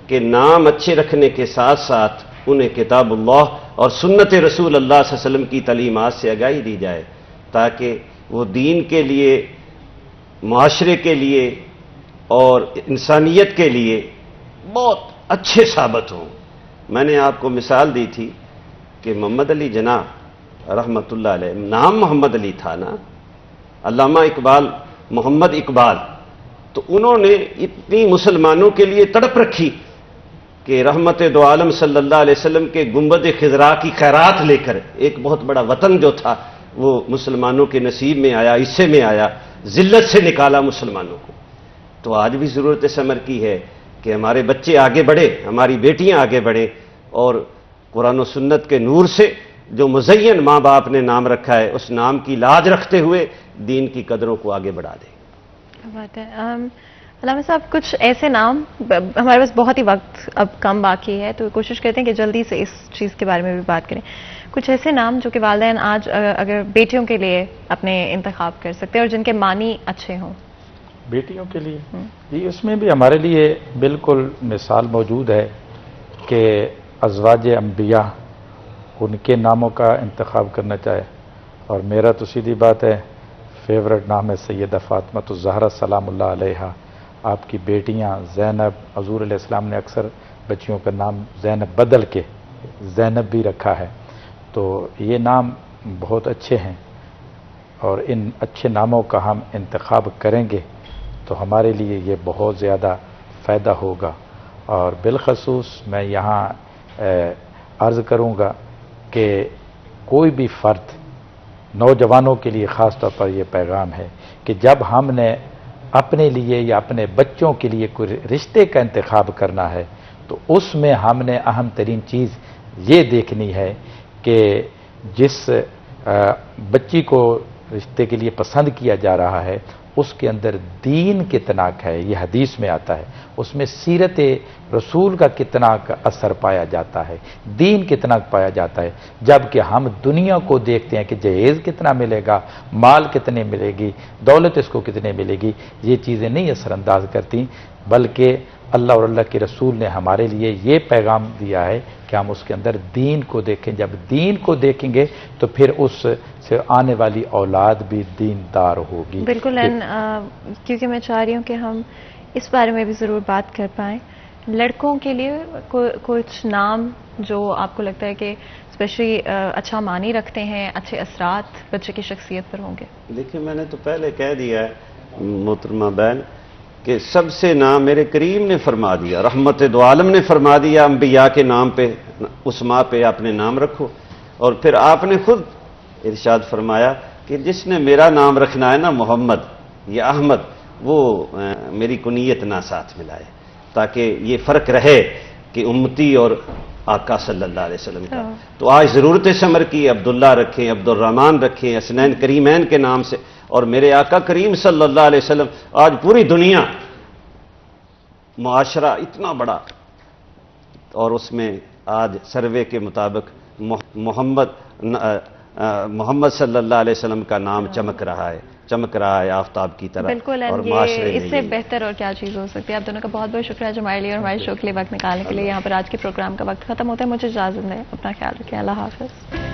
کہ نام اچھے رکھنے کے ساتھ ساتھ انہیں کتاب اللہ اور سنت رسول اللہ صلی اللہ علیہ وسلم کی تعلیمات سے آگاہی دی جائے، تاکہ وہ دین کے لیے، معاشرے کے لیے اور انسانیت کے لیے بہت اچھے ثابت ہوں. میں نے آپ کو مثال دی تھی کہ محمد علی جناح رحمۃ اللہ علیہ، نام محمد علی تھا نا، علامہ اقبال محمد اقبال، تو انہوں نے اتنی مسلمانوں کے لیے تڑپ رکھی کہ رحمت دو عالم صلی اللہ علیہ وسلم کے گنبد خضرا کی خیرات لے کر ایک بہت بڑا وطن جو تھا وہ مسلمانوں کے نصیب میں آیا، حصے میں آیا، ذلت سے نکالا مسلمانوں کو. تو آج بھی ضرورت اس امر کی ہے کہ ہمارے بچے آگے بڑھیں، ہماری بیٹیاں آگے بڑھیں اور قرآن و سنت کے نور سے جو مزین ماں باپ نے نام رکھا ہے اس نام کی لاج رکھتے ہوئے دین کی قدروں کو آگے بڑھا دیں. بات ہے. علامہ صاحب کچھ ایسے نام، ہمارے پاس بہت ہی وقت اب کم باقی ہے تو کوشش کرتے ہیں کہ جلدی سے اس چیز کے بارے میں بھی بات کریں. کچھ ایسے نام جو کہ والدین آج اگر بیٹیوں کے لیے اپنے انتخاب کر سکتے ہیں اور جن کے معنی اچھے ہوں. بیٹیوں کے لیے جی اس میں بھی ہمارے لیے بالکل مثال موجود ہے کہ ازواج انبیاء ان کے ناموں کا انتخاب کرنا چاہے، اور میرا تو سیدھی بات ہے فیورٹ نام ہے سیدہ فاطمہ الزہرا سلام اللہ علیہا. آپ کی بیٹیاں زینب، حضور علیہ السلام نے اکثر بچیوں کا نام زینب بدل کے زینب بھی رکھا ہے. تو یہ نام بہت اچھے ہیں اور ان اچھے ناموں کا ہم انتخاب کریں گے تو ہمارے لیے یہ بہت زیادہ فائدہ ہوگا. اور بالخصوص میں یہاں عرض کروں گا کہ کوئی بھی فرد، نوجوانوں کے لیے خاص طور پر یہ پیغام ہے کہ جب ہم نے اپنے لیے یا اپنے بچوں کے لیے کوئی رشتے کا انتخاب کرنا ہے تو اس میں ہم نے اہم ترین چیز یہ دیکھنی ہے کہ جس بچی کو رشتے کے لیے پسند کیا جا رہا ہے اس کے اندر دین کتنا ہے، یہ حدیث میں آتا ہے، اس میں سیرت رسول کا کتنا اثر پایا جاتا ہے، دین کتنا پایا جاتا ہے. جبکہ ہم دنیا کو دیکھتے ہیں کہ جہیز کتنا ملے گا، مال کتنے ملے گی، دولت اس کو کتنے ملے گی، یہ چیزیں نہیں اثر انداز کرتی، بلکہ اللہ اور اللہ کے رسول نے ہمارے لیے یہ پیغام دیا ہے کہ ہم اس کے اندر دین کو دیکھیں. جب دین کو دیکھیں گے تو پھر اس سے آنے والی اولاد بھی دیندار ہوگی. بالکل. کیونکہ میں چاہ رہی ہوں کہ ہم اس بارے میں بھی ضرور بات کر پائیں. لڑکوں کے لیے کچھ نام جو آپ کو لگتا ہے کہ اسپیشلی اچھا معنی رکھتے ہیں، اچھے اثرات بچے کی شخصیت پر ہوں گے. دیکھیں میں نے تو پہلے کہہ دیا ہے محترمہ بہن کہ سب سے نام میرے کریم نے فرما دیا، رحمت دو عالم نے فرما دیا انبیاء کے نام پہ اس ماں پہ اپنے نام رکھو. اور پھر آپ نے خود ارشاد فرمایا کہ جس نے میرا نام رکھنا ہے نا محمد یا احمد، وہ میری کنیت نہ ساتھ ملائے، تاکہ یہ فرق رہے کہ امتی اور آقا صلی اللہ علیہ وسلم کا. تو آج ضرورت سمر کی عبداللہ رکھیں، عبد الرحمن رکھیں، حسنین کریمین کے نام سے. اور میرے آقا کریم صلی اللہ علیہ وسلم، آج پوری دنیا معاشرہ اتنا بڑا اور اس میں آج سروے کے مطابق محمد صلی اللہ علیہ وسلم کا نام چمک رہا ہے آفتاب کی طرح. بالکل. اور معاشرے اس سے بہتر اور کیا چیز ہو سکتی ہے. آپ دونوں کا بہت بہت شکریہ جو ہمارے لیے اور ہمارے شو کے لیے وقت نکالنے کے لیے. یہاں پر آج کے پروگرام کا وقت ختم ہوتا ہے. مجھے اجازت دیں، اپنا خیال رکھیں. اللہ حافظ.